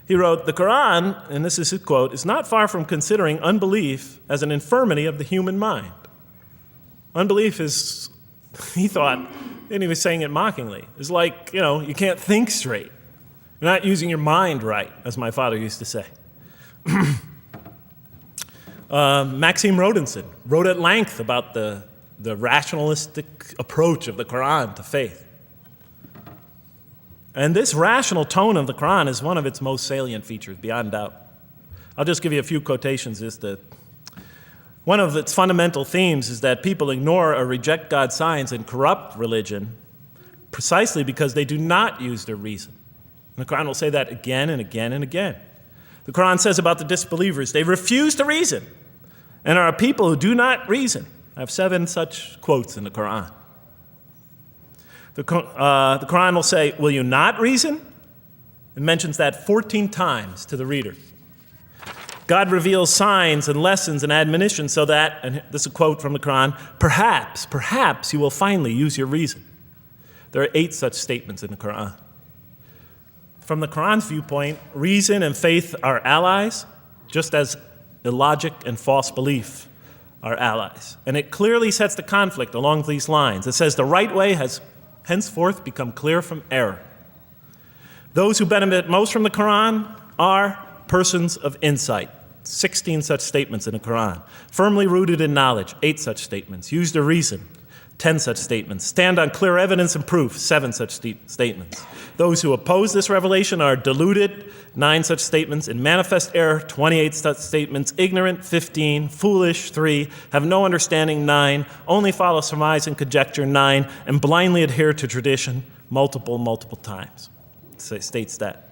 He wrote, "The Qur'an," and this is his quote, "is not far from considering unbelief as an infirmity of the human mind." Unbelief is, he thought, and he was saying it mockingly, is like, you can't think straight. You're not using your mind right, as my father used to say. Maxime Rodinson wrote at length about the rationalistic approach of the Qur'an to faith. And this rational tone of the Qur'an is one of its most salient features, beyond doubt. I'll just give you a few quotations. One of its fundamental themes is that people ignore or reject God's signs and corrupt religion precisely because they do not use their reason. And the Qur'an will say that again and again and again. The Qur'an says about the disbelievers, they refuse to reason and are a people who do not reason. I have 7 such quotes in the Qur'an. The Qur'an will say, "Will you not reason?" It mentions that 14 times to the reader. God reveals signs and lessons and admonitions so that, and this is a quote from the Qur'an, perhaps you will finally use your reason. There are 8 such statements in the Qur'an. From the Qur'an's viewpoint, reason and faith are allies, just as illogic and false belief are allies. And it clearly sets the conflict along these lines. It says the right way has henceforth become clear from error. Those who benefit most from the Qur'an are persons of insight. 16 such statements in the Qur'an. Firmly rooted in knowledge, 8 such statements. Use the reason, 10 such statements. Stand on clear evidence and proof, 7 such statements. Those who oppose this revelation are deluded, 9 such statements. In manifest error, 28 such statements. Ignorant, 15. Foolish, 3. Have no understanding, 9. Only follow surmise and conjecture, 9. And blindly adhere to tradition, multiple times. It states that.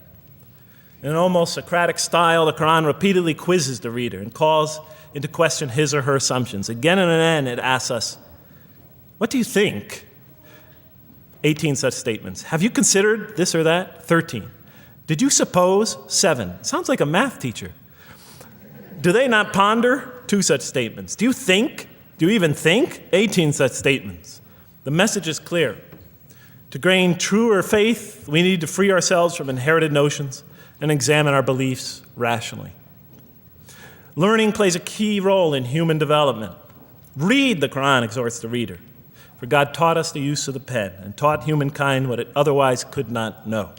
In an almost Socratic style, the Qur'an repeatedly quizzes the reader and calls into question his or her assumptions. Again and again, it asks us, what do you think? 18 such statements. Have you considered this or that? 13. Did you suppose? 7. Sounds like a math teacher. Do they not ponder? 2 such statements. Do you think? Do you even think? 18 such statements. The message is clear. To gain truer faith, we need to free ourselves from inherited notions and examine our beliefs rationally. Learning plays a key role in human development. Read, the Qur'an exhorts the reader. For God taught us the use of the pen and taught humankind what it otherwise could not know.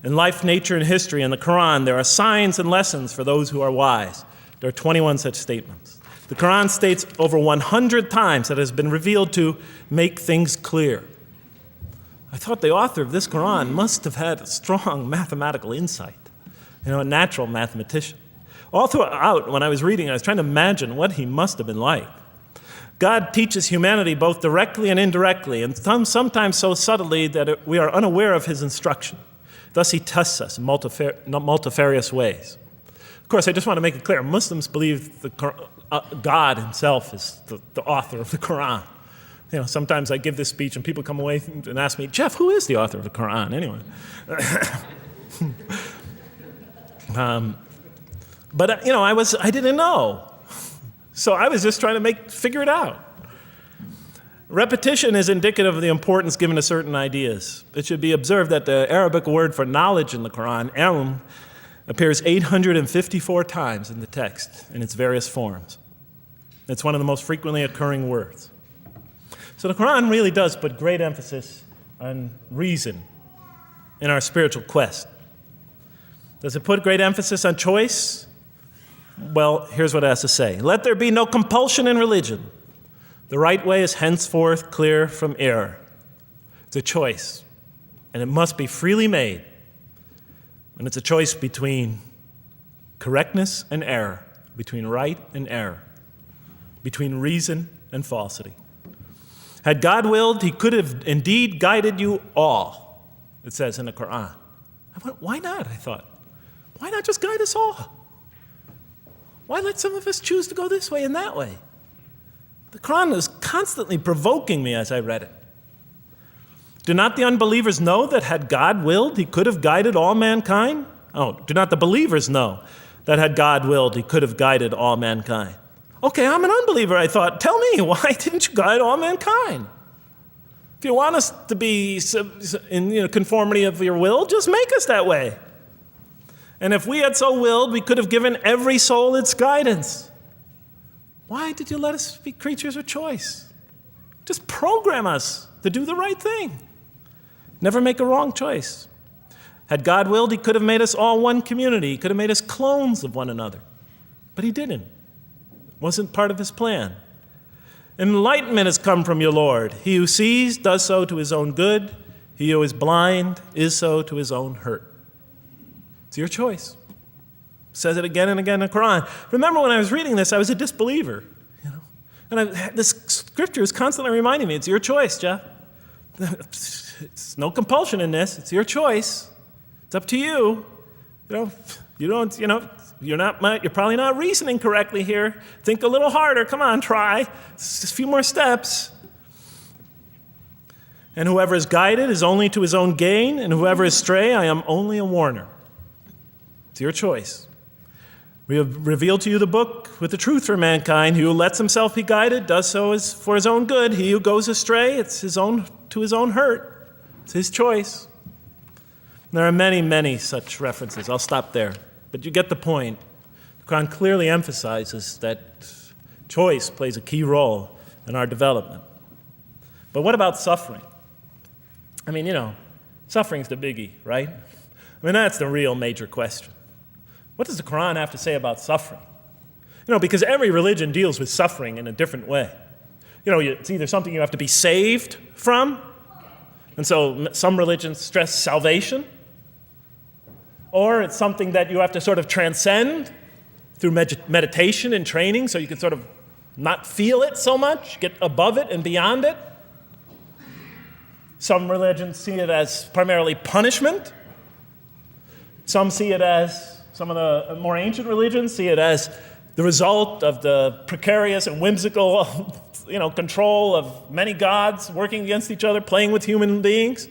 In life, nature, and history, in the Qur'an, there are signs and lessons for those who are wise. There are 21 such statements. The Qur'an states over 100 times that it has been revealed to make things clear. I thought the author of this Qur'an must have had a strong mathematical insight, a natural mathematician. All throughout, when I was reading, I was trying to imagine what he must have been like. God teaches humanity both directly and indirectly, and sometimes so subtly that we are unaware of his instruction. Thus, he tests us in multifarious ways. Of course, I just want to make it clear, Muslims believe God himself is the author of the Qur'an. Sometimes I give this speech and people come away and ask me, Jeff, who is the author of the Qur'an anyway? But I didn't know. So I was just trying to figure it out. Repetition is indicative of the importance given to certain ideas. It should be observed that the Arabic word for knowledge in the Qur'an, ilm, appears 854 times in the text in its various forms. It's one of the most frequently occurring words. So the Qur'an really does put great emphasis on reason in our spiritual quest. Does it put great emphasis on choice? Well, here's what it has to say. Let there be no compulsion in religion. The right way is henceforth clear from error. It's a choice, and it must be freely made. And it's a choice between correctness and error, between right and error, between reason and falsity. Had God willed, he could have indeed guided you all, it says in the Qur'an. I went, why not, I thought. Why not just guide us all? Why let some of us choose to go this way and that way? The Qur'an was constantly provoking me as I read it. Do not the unbelievers know that had God willed, he could have guided all mankind? Oh, do not the believers know that had God willed, he could have guided all mankind? Okay, I'm an unbeliever, I thought. Tell me, why didn't you guide all mankind? If you want us to be in conformity of your will, just make us that way. And if we had so willed, we could have given every soul its guidance. Why did you let us be creatures of choice? Just program us to do the right thing. Never make a wrong choice. Had God willed, he could have made us all one community. He could have made us clones of one another. But he didn't. It wasn't part of his plan. Enlightenment has come from your Lord. He who sees does so to his own good. He who is blind is so to his own hurt. It's your choice. It says it again and again in the Quran. Remember when I was reading this, I was a disbeliever. And this scripture is constantly reminding me, it's your choice, Jeff. It's no compulsion in this. It's your choice. It's up to you. You're probably not reasoning correctly here. Think a little harder. Come on, try. It's just a few more steps. And whoever is guided is only to his own gain, and whoever is stray, I am only a warner. It's your choice. We have revealed to you the book with the truth for mankind. He who lets himself be guided does so for his own good. He who goes astray, it's to his own hurt. It's his choice. There are many, many such references. I'll stop there. But you get the point. The Quran clearly emphasizes that choice plays a key role in our development. But what about suffering? Suffering's the biggie, right? That's the real major question. What does the Quran have to say about suffering? Because every religion deals with suffering in a different way. It's either something you have to be saved from, and so some religions stress salvation, or it's something that you have to sort of transcend through meditation and training so you can sort of not feel it so much, get above it and beyond it. Some religions see it as primarily punishment. Some of the more ancient religions see it as the result of the precarious and whimsical, control of many gods working against each other, playing with human beings.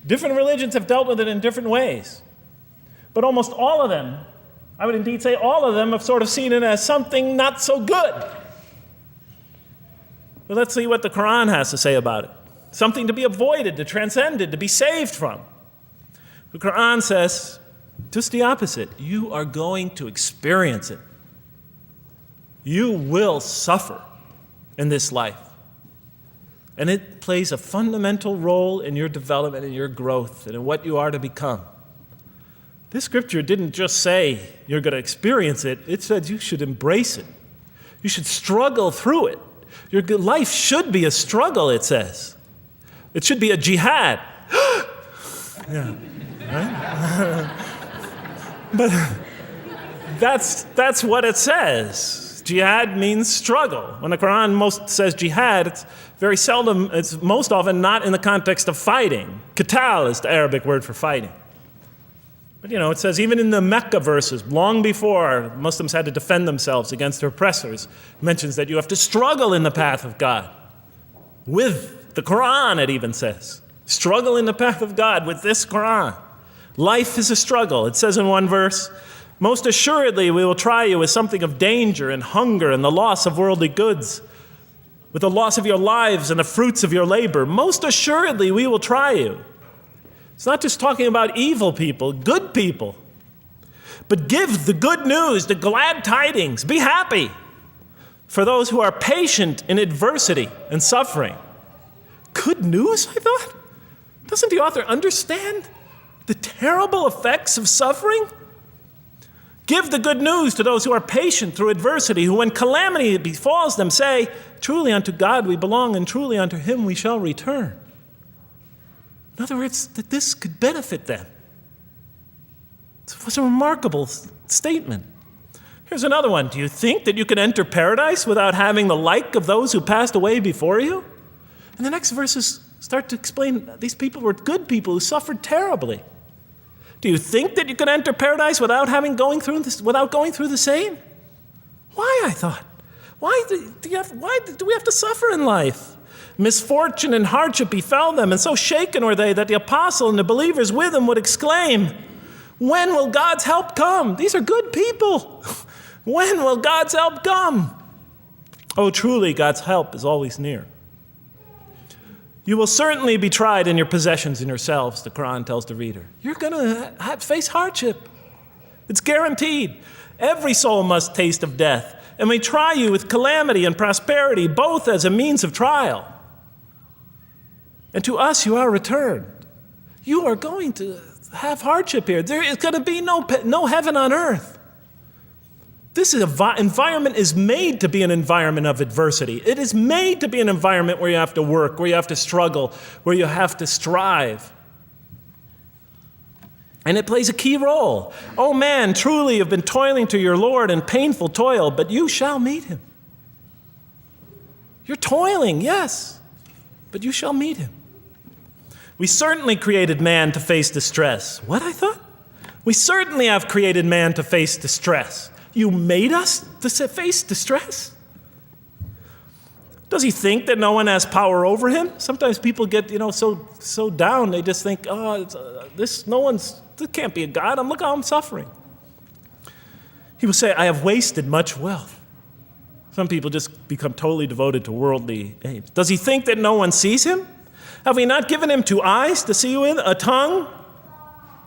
Different religions have dealt with it in different ways. But almost all of them, I would indeed say all of them, have sort of seen it as something not so good. But let's see what the Quran has to say about it. Something to be avoided, to transcended, to be saved from. The Quran says just the opposite. You are going to experience it. You will suffer in this life. And it plays a fundamental role in your development and your growth and in what you are to become. This scripture didn't just say you're going to experience it. It said you should embrace it. You should struggle through it. Your life should be a struggle, it says. It should be a jihad. Yeah, right? But that's what it says. Jihad means struggle. When the Quran most says jihad, it's very seldom, it's most often not in the context of fighting. Qital is the Arabic word for fighting. But it says even in the Mecca verses, long before Muslims had to defend themselves against their oppressors, it mentions that you have to struggle in the path of God. With the Quran, it even says. Struggle in the path of God with this Quran. Life is a struggle. It says in one verse, most assuredly we will try you with something of danger and hunger and the loss of worldly goods, with the loss of your lives and the fruits of your labor. Most assuredly we will try you. It's not just talking about evil people, good people. But give the good news, the glad tidings. Be happy for those who are patient in adversity and suffering. Good news, I thought? Doesn't the author understand the terrible effects of suffering? Give the good news to those who are patient through adversity, who when calamity befalls them say, truly unto God we belong and truly unto him we shall return. In other words, that this could benefit them. It was a remarkable statement. Here's another one. Do you think that you can enter paradise without having the like of those who passed away before you? And the next verses start to explain these people were good people who suffered terribly. Do you think that you can enter paradise without going through the same? Why, I thought? Why do we have to suffer in life? Misfortune and hardship befell them, and so shaken were they that the apostle and the believers with him would exclaim, when will God's help come? These are good people. When will God's help come? Oh, truly, God's help is always near. You will certainly be tried in your possessions and yourselves, the Quran tells the reader. You're going to face hardship. It's guaranteed. Every soul must taste of death, and we try you with calamity and prosperity, both as a means of trial. And to us you are returned. You are going to have hardship here. There is going to be no heaven on earth. This environment is made to be an environment of adversity. It is made to be an environment where you have to work, where you have to struggle, where you have to strive. And it plays a key role. Oh man, truly you've been toiling to your Lord in painful toil, but you shall meet him. You're toiling, yes, but you shall meet him. We certainly created man to face distress. What, I thought? We certainly have created man to face distress. You made us to face distress? Does he think that no one has power over him? Sometimes people get, so down, they just think, this can't be a God. Look how I'm suffering. He will say, I have wasted much wealth. Some people just become totally devoted to worldly aims. Does he think that no one sees him? Have we not given him 2 eyes to see with, a tongue,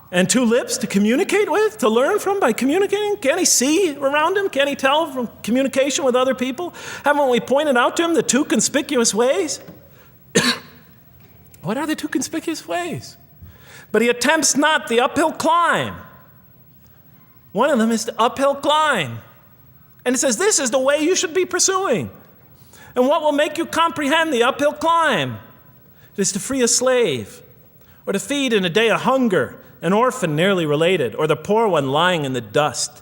and 2 lips to communicate with, to learn from by communicating? Can't he see around him? Can't he tell from communication with other people? Haven't we pointed out to him the 2 conspicuous ways? What are the 2 conspicuous ways? But he attempts not the uphill climb. One of them is the uphill climb. And it says this is the way you should be pursuing. And what will make you comprehend the uphill climb? It is to free a slave, or to feed in a day of hunger, an orphan nearly related, or the poor one lying in the dust.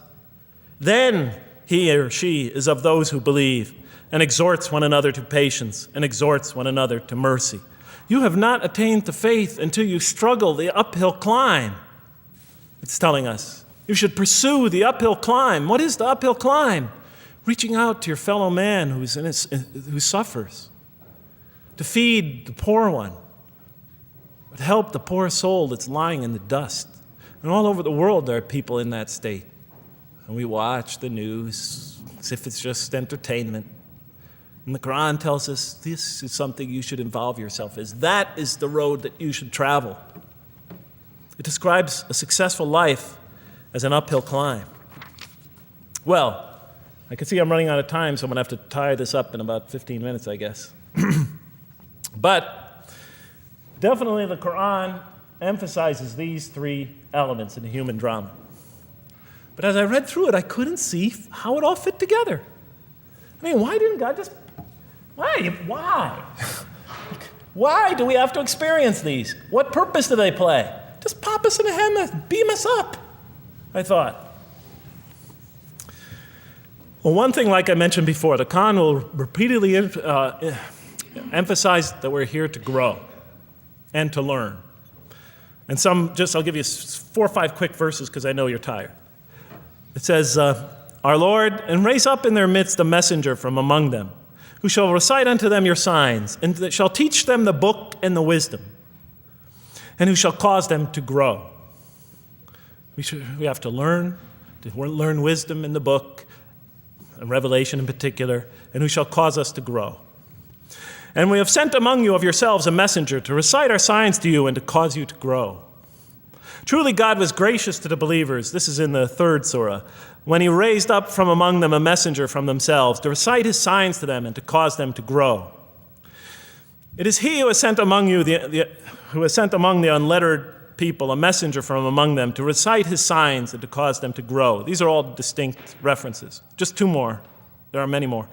Then he or she is of those who believe, and exhorts one another to patience, and exhorts one another to mercy. You have not attained to faith until you struggle the uphill climb. It's telling us. You should pursue the uphill climb. What is the uphill climb? Reaching out to your fellow man who suffers. To feed the poor one. To help the poor soul that's lying in the dust. And all over the world there are people in that state. And we watch the news as if it's just entertainment. And the Quran tells us this is something you should involve yourself in. That is the road that you should travel. It describes a successful life as an uphill climb. Well, I can see I'm running out of time, so I'm going to have to tie this up in about 15 minutes, I guess. But definitely the Qur'an emphasizes these three elements in the human drama. But as I read through it, I couldn't see how it all fit together. I mean, why didn't God just... Why? Why do we have to experience these? What purpose do they play? Just pop us in the head and beam us up, I thought. Well, one thing, like I mentioned before, the Qur'an will repeatedly emphasize that we're here to grow and to learn. And I'll give you 4 or 5 quick verses because I know you're tired. It says, Our Lord, and raise up in their midst a messenger from among them, who shall recite unto them your signs, and that shall teach them the book and the wisdom, and who shall cause them to grow. We have to learn wisdom in the book, and Revelation in particular, and who shall cause us to grow. And we have sent among you of yourselves a messenger to recite our signs to you and to cause you to grow. Truly God was gracious to the believers, this is in the 3rd surah, when he raised up from among them a messenger from themselves to recite his signs to them and to cause them to grow. It is he who has sent among you who has sent among the unlettered people a messenger from among them to recite his signs and to cause them to grow. These are all distinct references. Just 2 more. There are many more.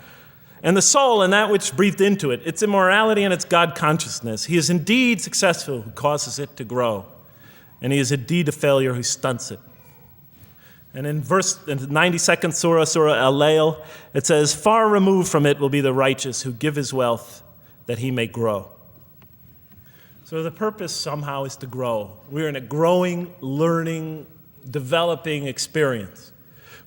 And the soul and that which breathed into it, its immorality and its God consciousness. He is indeed successful who causes it to grow. And he is indeed a failure who stunts it. And in the 92nd surah, Surah Al-Layl, it says, Far removed from it will be the righteous who give his wealth that he may grow. So the purpose somehow is to grow. We're in a growing, learning, developing experience.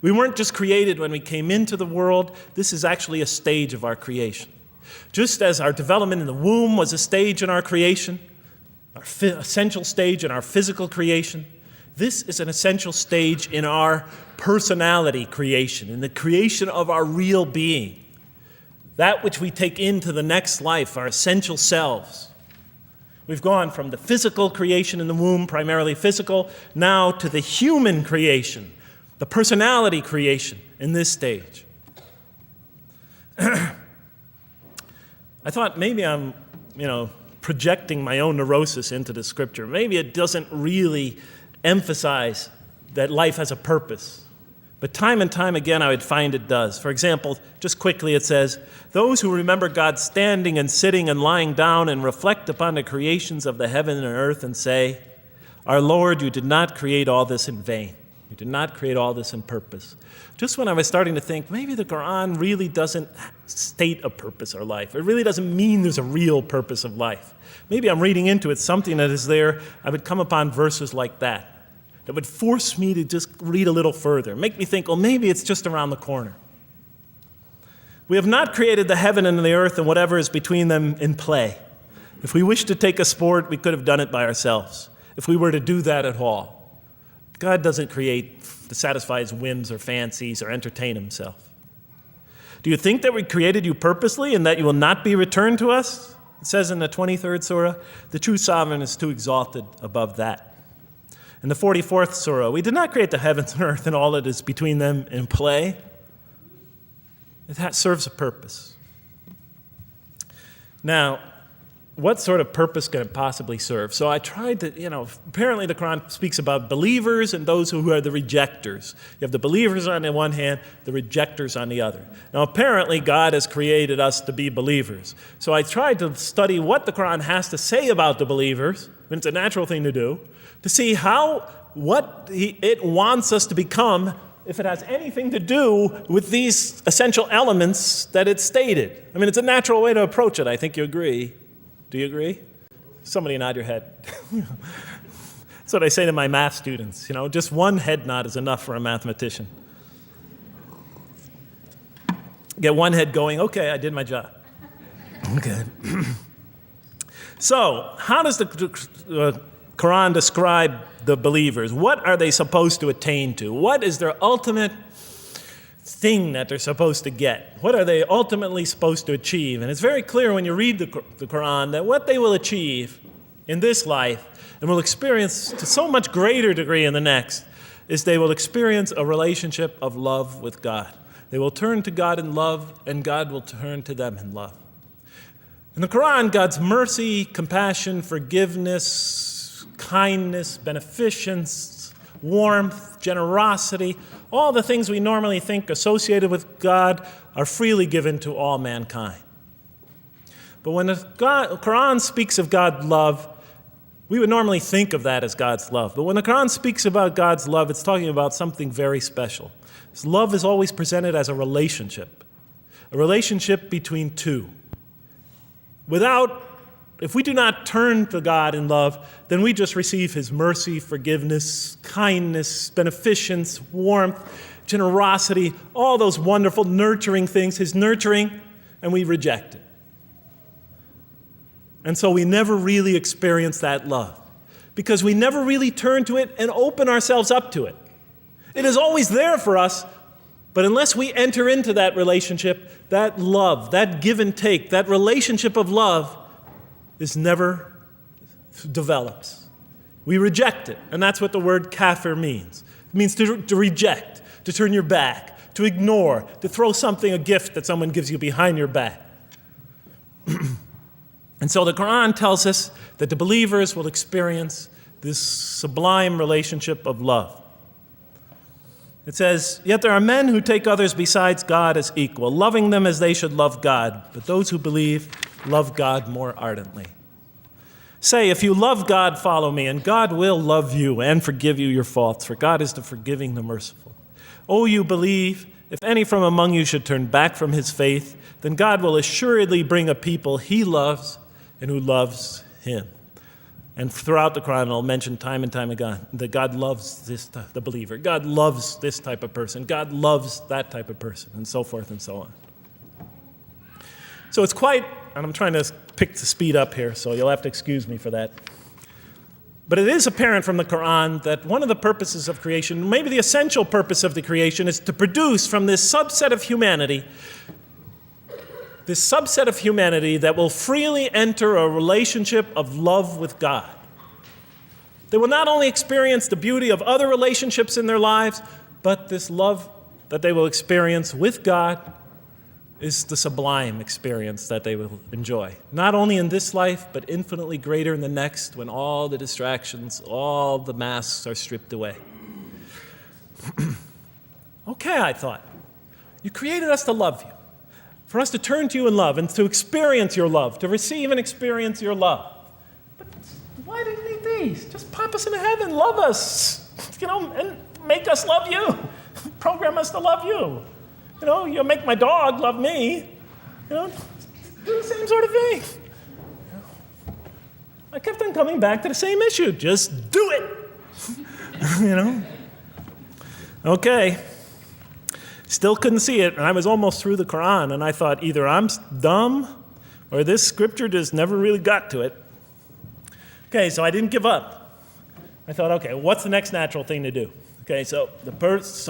We weren't just created when we came into the world. This is actually a stage of our creation. Just as our development in the womb was a stage in our creation, our essential stage in our physical creation, this is an essential stage in our personality creation, in the creation of our real being. That which we take into the next life, our essential selves. We've gone from the physical creation in the womb, primarily physical, now to the human creation, the personality creation in this stage. I thought maybe I'm, projecting my own neurosis into the scripture. Maybe it doesn't really emphasize that life has a purpose. But time and time again, I would find it does. For example, just quickly it says, those who remember God standing and sitting and lying down and reflect upon the creations of the heaven and earth and say, Our Lord, you did not create all this in vain. You did not create all this in purpose. Just when I was starting to think, maybe the Qur'an really doesn't state a purpose of life. It really doesn't mean there's a real purpose of life. Maybe I'm reading into it something that is there. I would come upon verses like that would force me to just read a little further, make me think, well, maybe it's just around the corner. We have not created the heaven and the earth and whatever is between them in play. If we wished to take a sport, we could have done it by ourselves, if we were to do that at all. God doesn't create to satisfy his whims or fancies or entertain himself. Do you think that we created you purposely and that you will not be returned to us? It says in the 23rd surah, the true sovereign is too exalted above that. In the 44th surah, we did not create the heavens and earth and all that is between them in play. That serves a purpose. Now, what sort of purpose can it possibly serve? So I tried to, apparently the Quran speaks about believers and those who are the rejectors. You have the believers on the one hand, the rejectors on the other. Now, apparently God has created us to be believers. So I tried to study what the Quran has to say about the believers, and it's a natural thing to do, to see what it wants us to become, if it has anything to do with these essential elements that it stated. I mean, it's a natural way to approach it. I think you agree. Do you agree? Somebody nod your head. That's what I say to my math students. Just one head nod is enough for a mathematician. Get one head going, okay, I did my job. Okay. So, how does the Quran describe the believers? What are they supposed to attain to? What is their ultimate thing that they're supposed to get? What are they ultimately supposed to achieve? And it's very clear when you read the Quran that what they will achieve in this life and will experience to so much greater degree in the next is they will experience a relationship of love with God. They will turn to God in love and God will turn to them in love. In the Quran, God's mercy, compassion, forgiveness, kindness, beneficence, warmth, generosity, all the things we normally think associated with God are freely given to all mankind. But when the Quran speaks of God's love, we would normally think of that as God's love. But when the Quran speaks about God's love, it's talking about something very special. His love is always presented as a relationship between two. If we do not turn to God in love, then we just receive His mercy, forgiveness, kindness, beneficence, warmth, generosity, all those wonderful nurturing things, His nurturing, and we reject it. And so we never really experience that love because we never really turn to it and open ourselves up to it. It is always there for us, but unless we enter into that relationship, that love, that give and take, that relationship of love is never develops. We reject it, and that's what the word kafir means. It means to reject, to turn your back, to ignore, to throw a gift that someone gives you behind your back. And so the Quran tells us that the believers will experience this sublime relationship of love. It says, "Yet there are men who take others besides God as equal, loving them as they should love God, but those who believe love God more ardently. Say, if you love God, follow me, and God will love you and forgive you your faults, for God is the forgiving, the merciful. O you believe, if any from among you should turn back from his faith, then God will assuredly bring a people he loves and who loves him." And throughout the Quran, I'll mention time and time again that God loves the believer. God loves this type of person. God loves that type of person, and so forth and so on. So it's quite, and I'm trying to pick the speed up here, so you'll have to excuse me for that. But it is apparent from the Quran that one of the purposes of creation, maybe the essential purpose of the creation, is to produce from this subset of humanity that will freely enter a relationship of love with God. They will not only experience the beauty of other relationships in their lives, but this love that they will experience with God is the sublime experience that they will enjoy. Not only in this life, but infinitely greater in the next, when all the distractions, all the masks are stripped away. Okay, I thought, you created us to love you, for us to turn to you in love and to experience your love, to receive and experience your love. But why do you need these? Just pop us into heaven, love us, and make us love you. Program us to love you. You'll make my dog love me. Do the same sort of thing. I kept on coming back to the same issue. Just do it. Okay. Still couldn't see it, and I was almost through the Quran, and I thought either I'm dumb or this scripture just never really got to it. Okay, so I didn't give up. I thought, okay, what's the next natural thing to do? Okay, so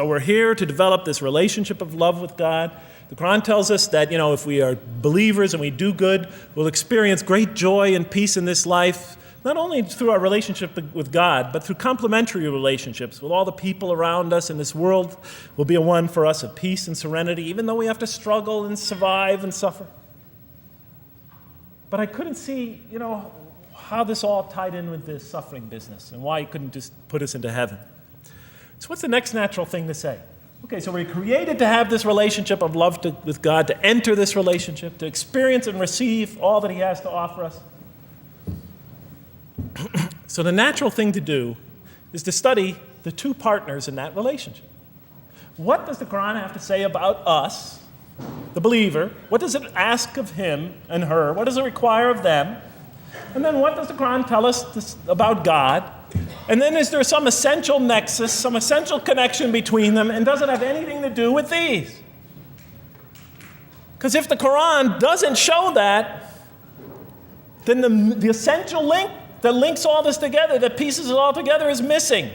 we're here to develop this relationship of love with God. The Quran tells us that, if we are believers and we do good, we'll experience great joy and peace in this life, not only through our relationship with God, but through complementary relationships with all the people around us in this world will be a one for us of peace and serenity, even though we have to struggle and survive and suffer. But I couldn't see, how this all tied in with this suffering business and why he couldn't just put us into heaven. So what's the next natural thing to say? Okay, so we're created to have this relationship of love with God, to enter this relationship, to experience and receive all that he has to offer us. So the natural thing to do is to study the two partners in that relationship. What does the Quran have to say about us, the believer? What does it ask of him and her? What does it require of them? And then what does the Quran tell us about God? And then is there some essential nexus, some essential connection between them, and does it have anything to do with these? Because if the Quran doesn't show that, then the essential link that links all this together, that pieces it all together, is missing.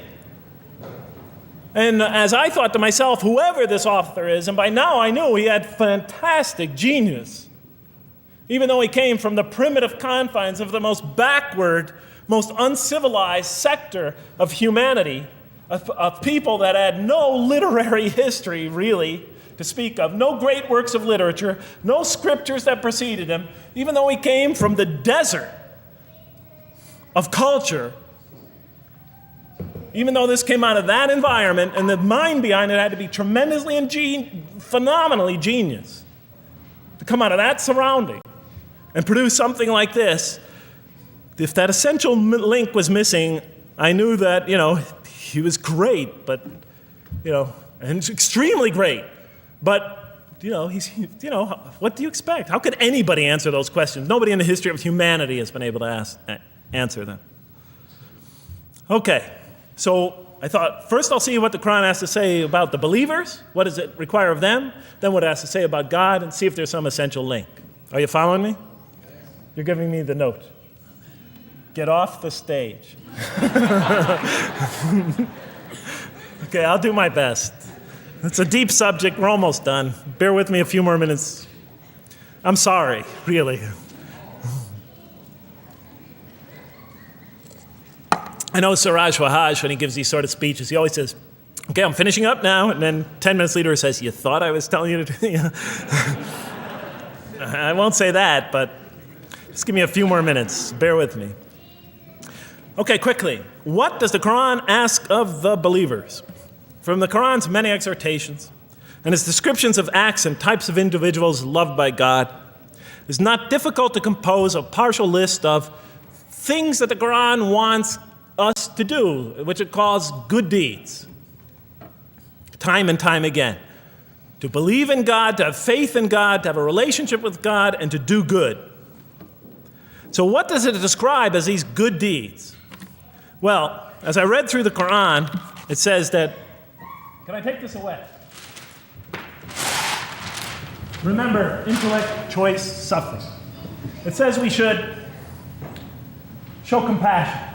And as I thought to myself, whoever this author is, and by now I knew he had fantastic genius, even though he came from the primitive confines of the most backward, most uncivilized sector of humanity, of people that had no literary history, really, to speak of, no great works of literature, no scriptures that preceded him, even though he came from the desert of culture, even though this came out of that environment, and the mind behind it had to be tremendously and phenomenally genius to come out of that surrounding and produce something like this. If that essential link was missing, I knew that, he was great, but, and extremely great. But, what do you expect? How could anybody answer those questions? Nobody in the history of humanity has been able to answer them. Okay, so I thought, first I'll see what the Qur'an has to say about the believers. What does it require of them? Then what it has to say about God, and see if there's some essential link. Are you following me? You're giving me the note. Get off the stage. Okay, I'll do my best. It's a deep subject. We're almost done. Bear with me a few more minutes. I'm sorry, really. I know Siraj Wahaj, when he gives these sort of speeches, he always says, okay, I'm finishing up now, and then 10 minutes later he says, you thought I was telling you to do I won't say that, but just give me a few more minutes. Bear with me. Okay, quickly. What does the Qur'an ask of the believers? From the Qur'an's many exhortations and its descriptions of acts and types of individuals loved by God, it's not difficult to compose a partial list of things that the Qur'an wants us to do, which it calls good deeds, time and time again. To believe in God, to have faith in God, to have a relationship with God, and to do good. So what does it describe as these good deeds? Well, as I read through the Qur'an, it says that, can I take this away? Remember, intellect, choice, suffering. It says we should show compassion.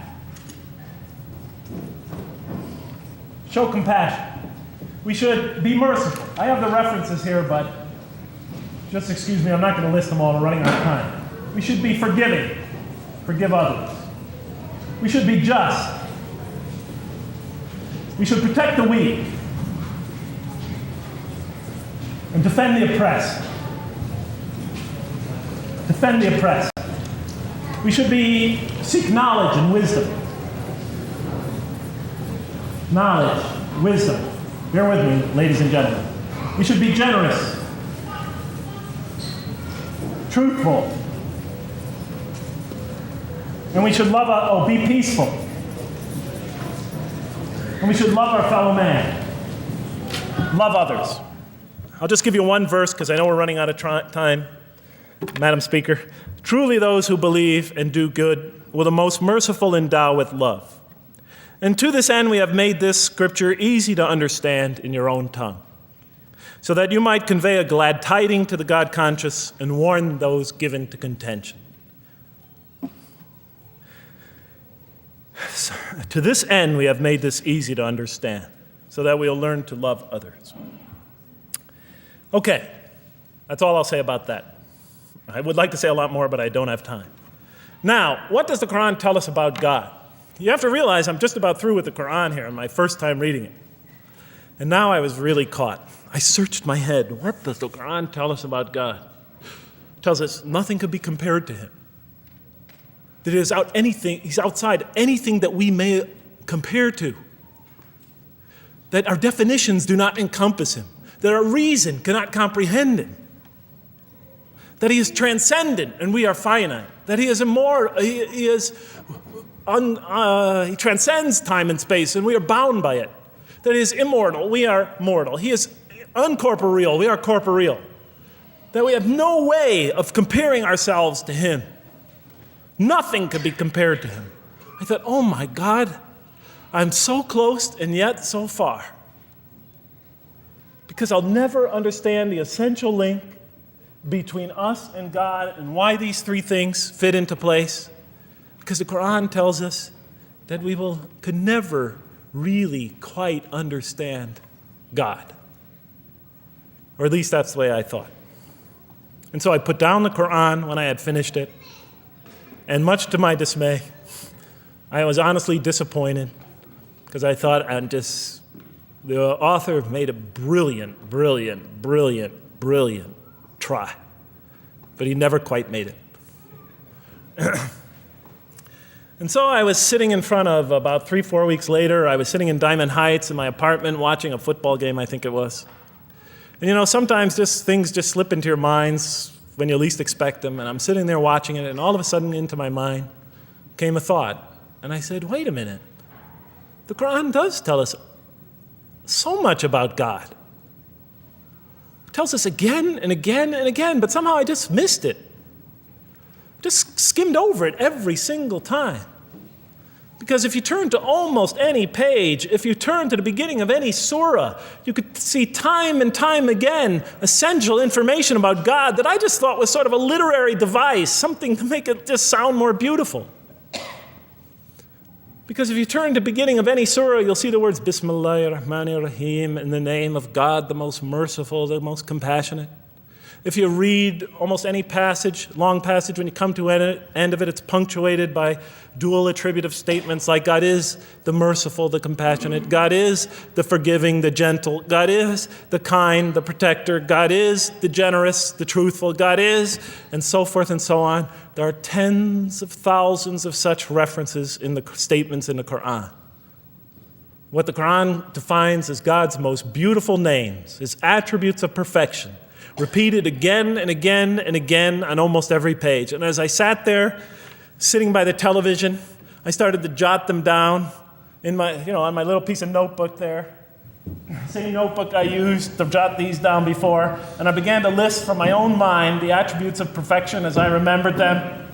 Show compassion. We should be merciful. I have the references here, but just excuse me, I'm not going to list them all. We're running out of time. We should be forgiving. Forgive others. We should be just. We should protect the weak and defend the oppressed. Defend the oppressed. We should seek knowledge and wisdom. Knowledge, wisdom. Bear with me, ladies and gentlemen. We should be generous, truthful, and we should be peaceful. And we should love our fellow man. Love others. I'll just give you one verse because I know we're running out of time, Madam Speaker. Truly those who believe and do good will the most merciful endow with love. And to this end we have made this scripture easy to understand in your own tongue, so that you might convey a glad tiding to the God-conscious and warn those given to contention. To this end, we have made this easy to understand, so that we'll learn to love others. Okay, that's all I'll say about that. I would like to say a lot more, but I don't have time. Now, what does the Qur'an tell us about God? You have to realize I'm just about through with the Qur'an here, my first time reading it. And now I was really caught. I searched my head. What does the Qur'an tell us about God? It tells us nothing could be compared to him. That he's outside anything that we may compare to. That our definitions do not encompass him. That our reason cannot comprehend him. That he is transcendent and we are finite. That he is immortal. He transcends time and space and we are bound by it. That he is immortal, we are mortal. He is uncorporeal, we are corporeal. That we have no way of comparing ourselves to him. Nothing could be compared to him. I thought, oh my God, I'm so close and yet so far. Because I'll never understand the essential link between us and God and why these three things fit into place. Because the Qur'an tells us that we could never really quite understand God. Or at least that's the way I thought. And so I put down the Qur'an when I had finished it. And much to my dismay, I was honestly disappointed because I thought The author made a brilliant try, but he never quite made it. And so I was sitting in front of, about 3-4 weeks later, I was sitting in Diamond Heights in my apartment watching a football game, I think it was. And sometimes things just slip into your minds when you least expect them, and I'm sitting there watching it, and all of a sudden into my mind came a thought. And I said, wait a minute. The Qur'an does tell us so much about God. It tells us again and again and again, but somehow I just missed it. Just skimmed over it every single time. Because if you turn to almost any page, if you turn to the beginning of any surah, you could see time and time again essential information about God that I just thought was sort of a literary device, something to make it just sound more beautiful. Because if you turn to the beginning of any surah, you'll see the words Bismillahir Rahmanir Rahim, in the name of God, the most merciful, the most compassionate. If you read almost any passage, long passage, when you come to the end of it, it's punctuated by dual attributive statements like God is the merciful, the compassionate, God is the forgiving, the gentle, God is the kind, the protector, God is the generous, the truthful, God is, and so forth and so on. There are tens of thousands of such references in the statements in the Qur'an. What the Qur'an defines as God's most beautiful names, his attributes of perfection, repeated again and again and again on almost every page. And as I sat there, sitting by the television, I started to jot them down in my, on my little piece of notebook there. Same notebook I used to jot these down before. And I began to list from my own mind the attributes of perfection as I remembered them.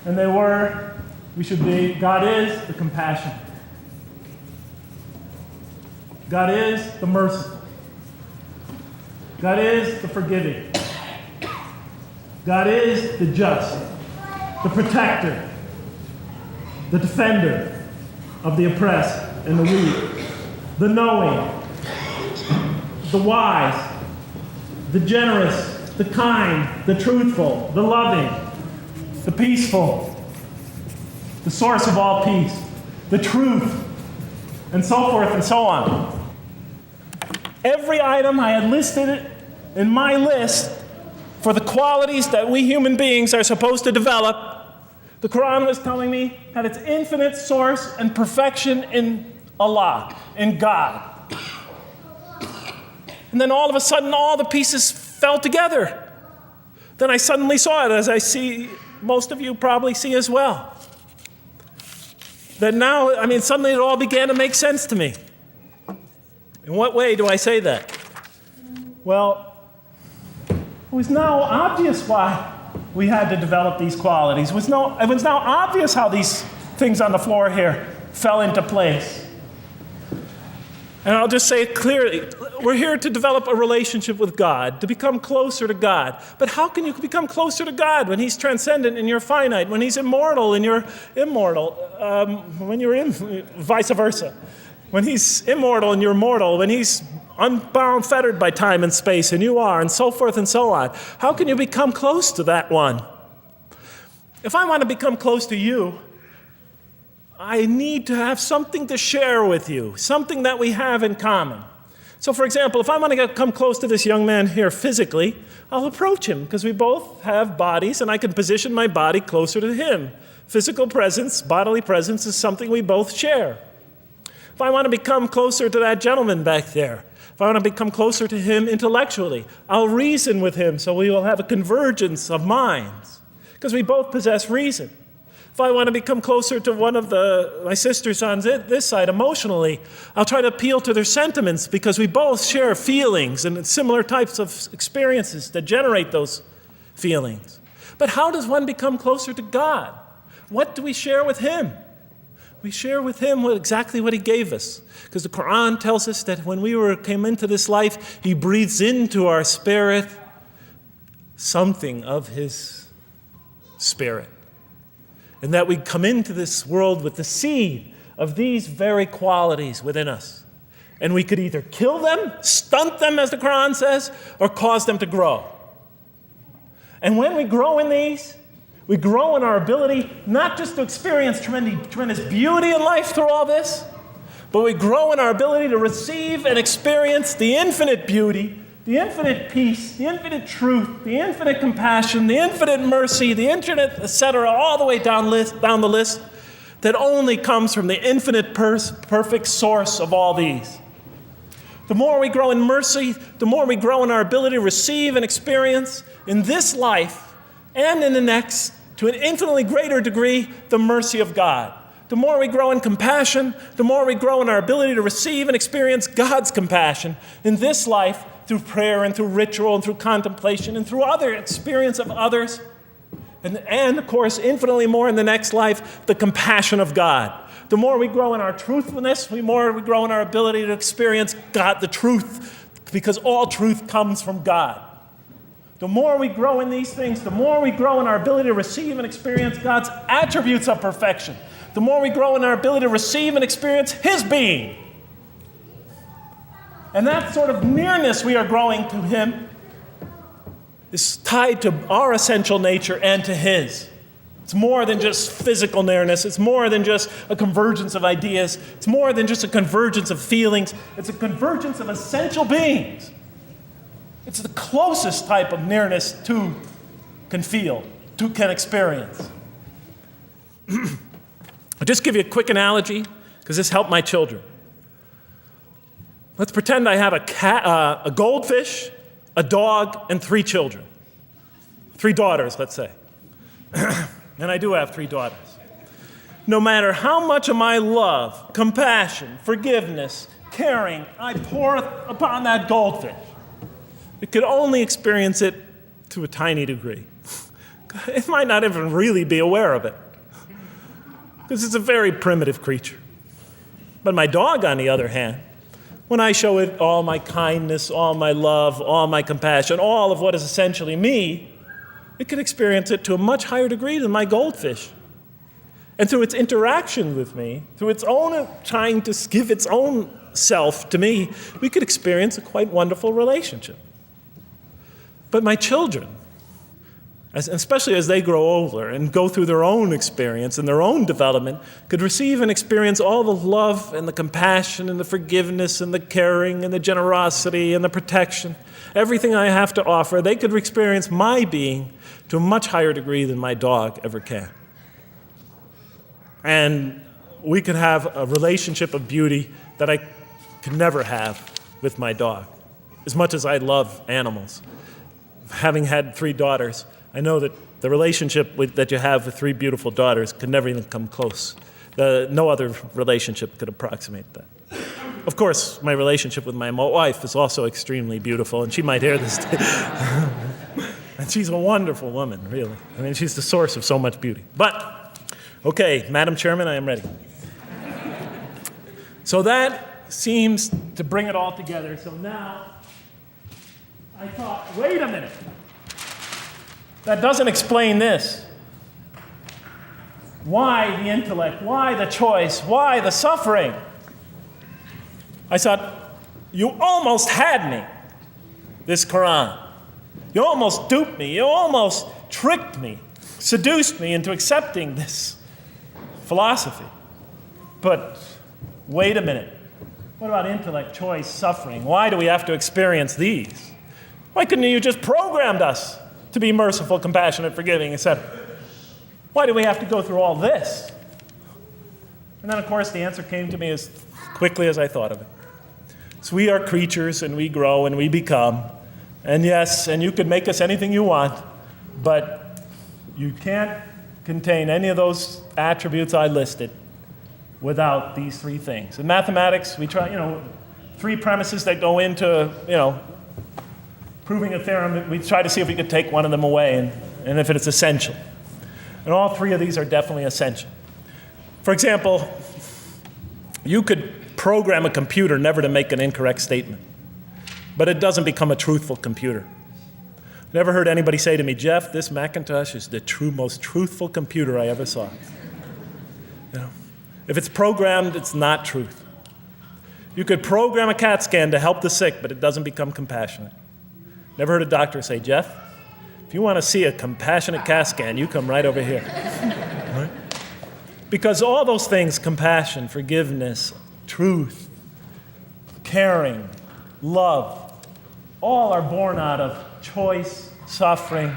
And they were, God is the compassionate. God is the merciful. God is the forgiving. God is the just, the protector, the defender of the oppressed and the weak, the knowing, the wise, the generous, the kind, the truthful, the loving, the peaceful, the source of all peace, the truth, and so forth and so on. Every item I had listed in my list for the qualities that we human beings are supposed to develop, the Quran was telling me had its infinite source and perfection in Allah, in God. And then all of a sudden, all the pieces fell together. Then I suddenly saw it, as I see most of you probably see as well. That now, suddenly it all began to make sense to me. In what way do I say that? Well, it was now obvious why we had to develop these qualities. It was now obvious how these things on the floor here fell into place. And I'll just say it clearly. We're here to develop a relationship with God, to become closer to God. But how can you become closer to God when he's transcendent and you're finite, when he's immortal and you're immortal, vice versa? When he's immortal and you're mortal, when he's unbound, fettered by time and space, and you are, and so forth and so on. How can you become close to that one? If I want to become close to you, I need to have something to share with you, something that we have in common. So, for example, if I want to come close to this young man here physically, I'll approach him because we both have bodies, and I can position my body closer to him. Physical presence, bodily presence is something we both share. If I want to become closer to that gentleman back there, if I want to become closer to him intellectually, I'll reason with him so we will have a convergence of minds because we both possess reason. If I want to become closer to one of my sisters on this side emotionally, I'll try to appeal to their sentiments because we both share feelings and similar types of experiences that generate those feelings. But how does one become closer to God? What do we share with him? We share with him exactly what he gave us. Because the Quran tells us that when we came into this life, he breathes into our spirit something of his spirit. And that we come into this world with the seed of these very qualities within us. And we could either kill them, stunt them, as the Quran says, or cause them to grow. And when we grow in these, we grow in our ability not just to experience tremendous beauty in life through all this, but we grow in our ability to receive and experience the infinite beauty, the infinite peace, the infinite truth, the infinite compassion, the infinite mercy, the infinite, etc., all the way down the list, that only comes from the infinite perfect source of all these. The more we grow in mercy, the more we grow in our ability to receive and experience in this life and in the next, to an infinitely greater degree, the mercy of God. The more we grow in compassion, the more we grow in our ability to receive and experience God's compassion in this life through prayer and through ritual and through contemplation and through other experience of others. And of course, infinitely more in the next life, the compassion of God. The more we grow in our truthfulness, the more we grow in our ability to experience God, the truth, because all truth comes from God. The more we grow in these things, the more we grow in our ability to receive and experience God's attributes of perfection. The more we grow in our ability to receive and experience His being. And that sort of nearness we are growing to Him is tied to our essential nature and to His. It's more than just physical nearness. It's more than just a convergence of ideas. It's more than just a convergence of feelings. It's a convergence of essential beings. It's the closest type of nearness two can feel, two can experience. I'll just give you a quick analogy, because this helped my children. Let's pretend I have a goldfish, a dog, and 3 children. 3 daughters, let's say. And I do have 3 daughters. No matter how much of my love, compassion, forgiveness, caring I pour upon that goldfish, it could only experience it to a tiny degree. It might not even really be aware of it, because it's a very primitive creature. But my dog, on the other hand, when I show it all my kindness, all my love, all my compassion, all of what is essentially me, it can experience it to a much higher degree than my goldfish. And through its interaction with me, through its own trying to give its own self to me, we could experience a quite wonderful relationship. But my children, especially as they grow older and go through their own experience and their own development, could receive and experience all the love and the compassion and the forgiveness and the caring and the generosity and the protection, everything I have to offer. They could experience my being to a much higher degree than my dog ever can. And we could have a relationship of beauty that I could never have with my dog. As much as I love animals, having had 3 daughters, I know that the relationship that you have with 3 beautiful daughters could never even come close. No other relationship could approximate that. Of course, my relationship with my wife is also extremely beautiful, and she might hear this. And she's a wonderful woman, really. I mean, she's the source of so much beauty. But, okay, Madam Chairman, I am ready. So that seems to bring it all together. So now, I thought, wait a minute. That doesn't explain this. Why the intellect? Why the choice? Why the suffering? I thought, you almost had me, this Qur'an. You almost duped me. You almost tricked me, seduced me into accepting this philosophy. But wait a minute. What about intellect, choice, suffering? Why do we have to experience these? Why couldn't you just programmed us to be merciful, compassionate, forgiving, etc.? Why do we have to go through all this? And then, of course, the answer came to me as quickly as I thought of it. So we are creatures, and we grow, and we become. And yes, and you could make us anything you want, but you can't contain any of those attributes I listed without these 3 things. In mathematics, we try, 3 premises that go into, proving a theorem. We try to see if we could take one of them away, and if it's essential. And all 3 of these are definitely essential. For example, you could program a computer never to make an incorrect statement, but it doesn't become a truthful computer. Never heard anybody say to me, Jeff, this Macintosh is the most truthful computer I ever saw. If it's programmed, it's not truth. You could program a CAT scan to help the sick, but it doesn't become compassionate. Never heard a doctor say, Jeff, if you want to see a compassionate CAT scan, you come right over here. Right? Because all those things, compassion, forgiveness, truth, caring, love, all are born out of choice, suffering,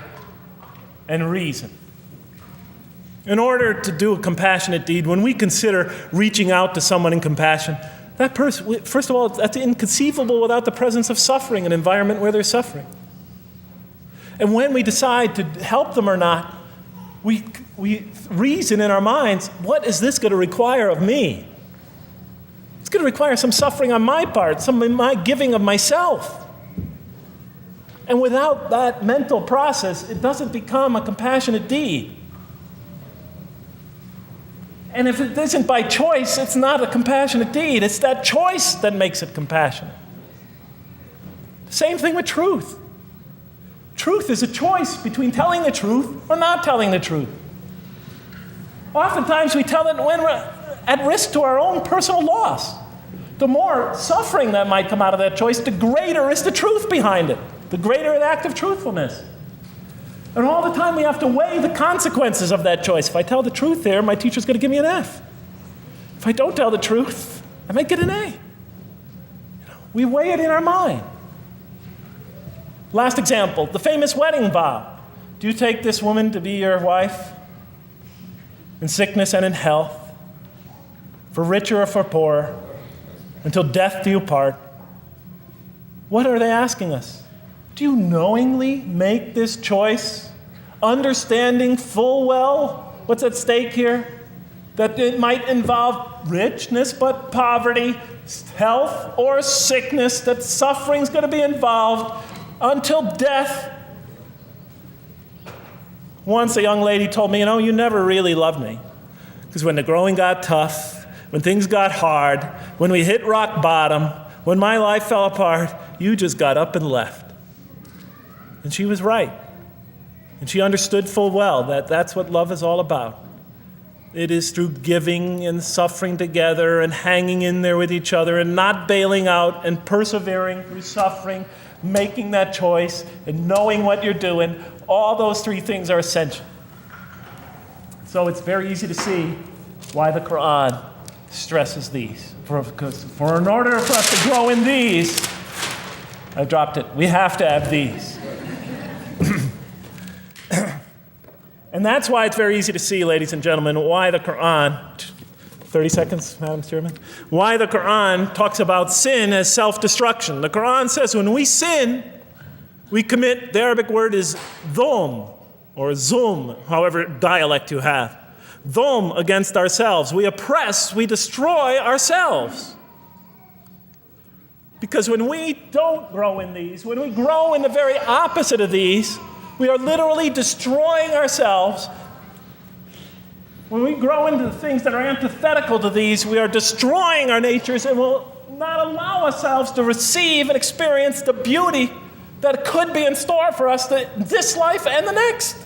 and reason. In order to do a compassionate deed, when we consider reaching out to someone in compassion, that person, first of all, that's inconceivable without the presence of suffering, an environment where there's suffering. And when we decide to help them or not, we reason in our minds, what is this going to require of me? It's going to require some suffering on my part, some of my giving of myself. And without that mental process, it doesn't become a compassionate deed. And if it isn't by choice, it's not a compassionate deed. It's that choice that makes it compassionate. Same thing with truth. Truth is a choice between telling the truth or not telling the truth. Oftentimes we tell it when we're at risk to our own personal loss. The more suffering that might come out of that choice, the greater is the truth behind it, the greater an act of truthfulness. And all the time we have to weigh the consequences of that choice. If I tell the truth there, my teacher's going to give me an F. If I don't tell the truth, I might get an A. We weigh it in our mind. Last example, the famous wedding vow. Do you take this woman to be your wife in sickness and in health, for richer or for poorer, until death do you part? What are they asking us? Do you knowingly make this choice, understanding full well what's at stake here? That it might involve richness but poverty, health or sickness, that suffering's going to be involved until death. Once a young lady told me, you never really loved me. Because when the growing got tough, when things got hard, when we hit rock bottom, when my life fell apart, you just got up and left. And she was right. And she understood full well that that's what love is all about. It is through giving and suffering together and hanging in there with each other and not bailing out and persevering through suffering, making that choice and knowing what you're doing. All those three things are essential. So it's very easy to see why the Qur'an stresses these. For in order for us to grow in these, I dropped it, we have to have these. And that's why it's very easy to see, ladies and gentlemen, why the Qur'an, 30 seconds, Madam Chairman, why the Qur'an talks about sin as self-destruction. The Qur'an says when we sin, we commit, the Arabic word is dhulm, or zum, however dialect you have. Dhulm against ourselves. We oppress, we destroy ourselves. Because when we don't grow in these, when we grow in the very opposite of these, we are literally destroying ourselves. When we grow into the things that are antithetical to these, we are destroying our natures and will not allow ourselves to receive and experience the beauty that could be in store for us this life and the next.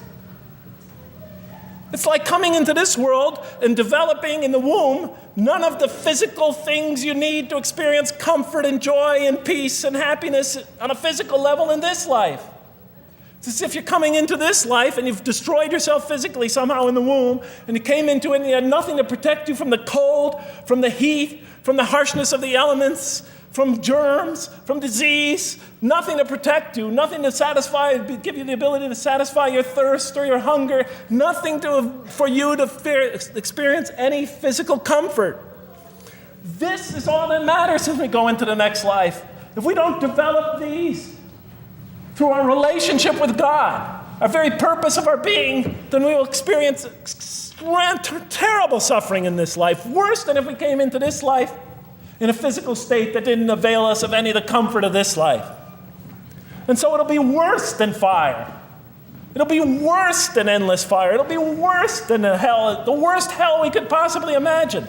It's like coming into this world and developing in the womb none of the physical things you need to experience comfort and joy and peace and happiness on a physical level in this life. It's as if you're coming into this life and you've destroyed yourself physically somehow in the womb, and you came into it and you had nothing to protect you from the cold, from the heat, from the harshness of the elements, from germs, from disease, nothing to protect you, nothing to satisfy, give you the ability to satisfy your thirst or your hunger, nothing for you to experience any physical comfort. This is all that matters as we go into the next life. If we don't develop these through our relationship with God, our very purpose of our being, then we will experience terrible suffering in this life, worse than if we came into this life in a physical state that didn't avail us of any of the comfort of this life. And so it'll be worse than fire. It'll be worse than endless fire. It'll be worse than the worst hell we could possibly imagine.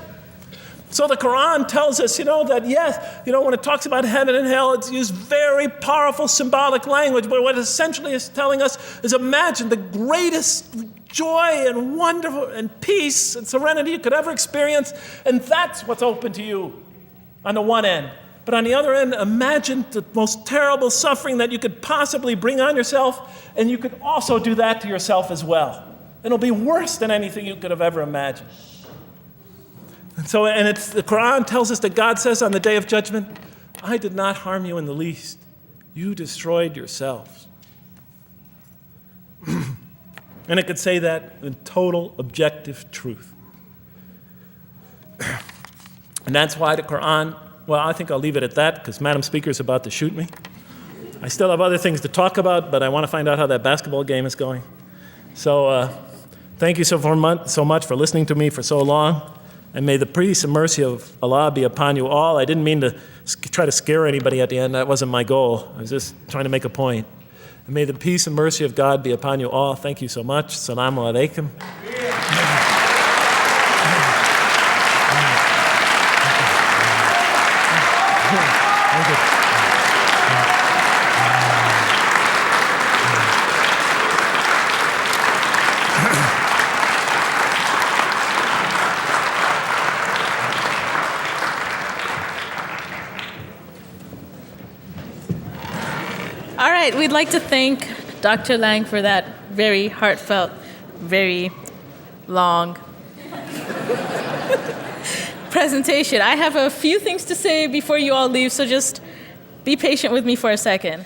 So the Quran tells us, that yes, when it talks about heaven and hell, it's used very powerful symbolic language, but what it essentially is telling us is imagine the greatest joy and wonder and peace and serenity you could ever experience, and that's what's open to you on the one end. But on the other end, imagine the most terrible suffering that you could possibly bring on yourself, and you could also do that to yourself as well. And it'll be worse than anything you could have ever imagined. And it's the Quran tells us that God says on the day of judgment, I did not harm you in the least. You destroyed yourselves. And it could say that in total objective truth. And that's why the Quran, well, I think I'll leave it at that because Madam Speaker is about to shoot me. I still have other things to talk about, but I want to find out how that basketball game is going. So thank you so much for listening to me for so long. And may the peace and mercy of Allah be upon you all. I didn't mean to try to scare anybody at the end. That wasn't my goal. I was just trying to make a point. And may the peace and mercy of God be upon you all. Thank you so much. Assalamu alaikum. Thank you. All right, we'd like to thank Dr. Lang for that very heartfelt, very long presentation. I have a few things to say before you all leave, so just be patient with me for a second.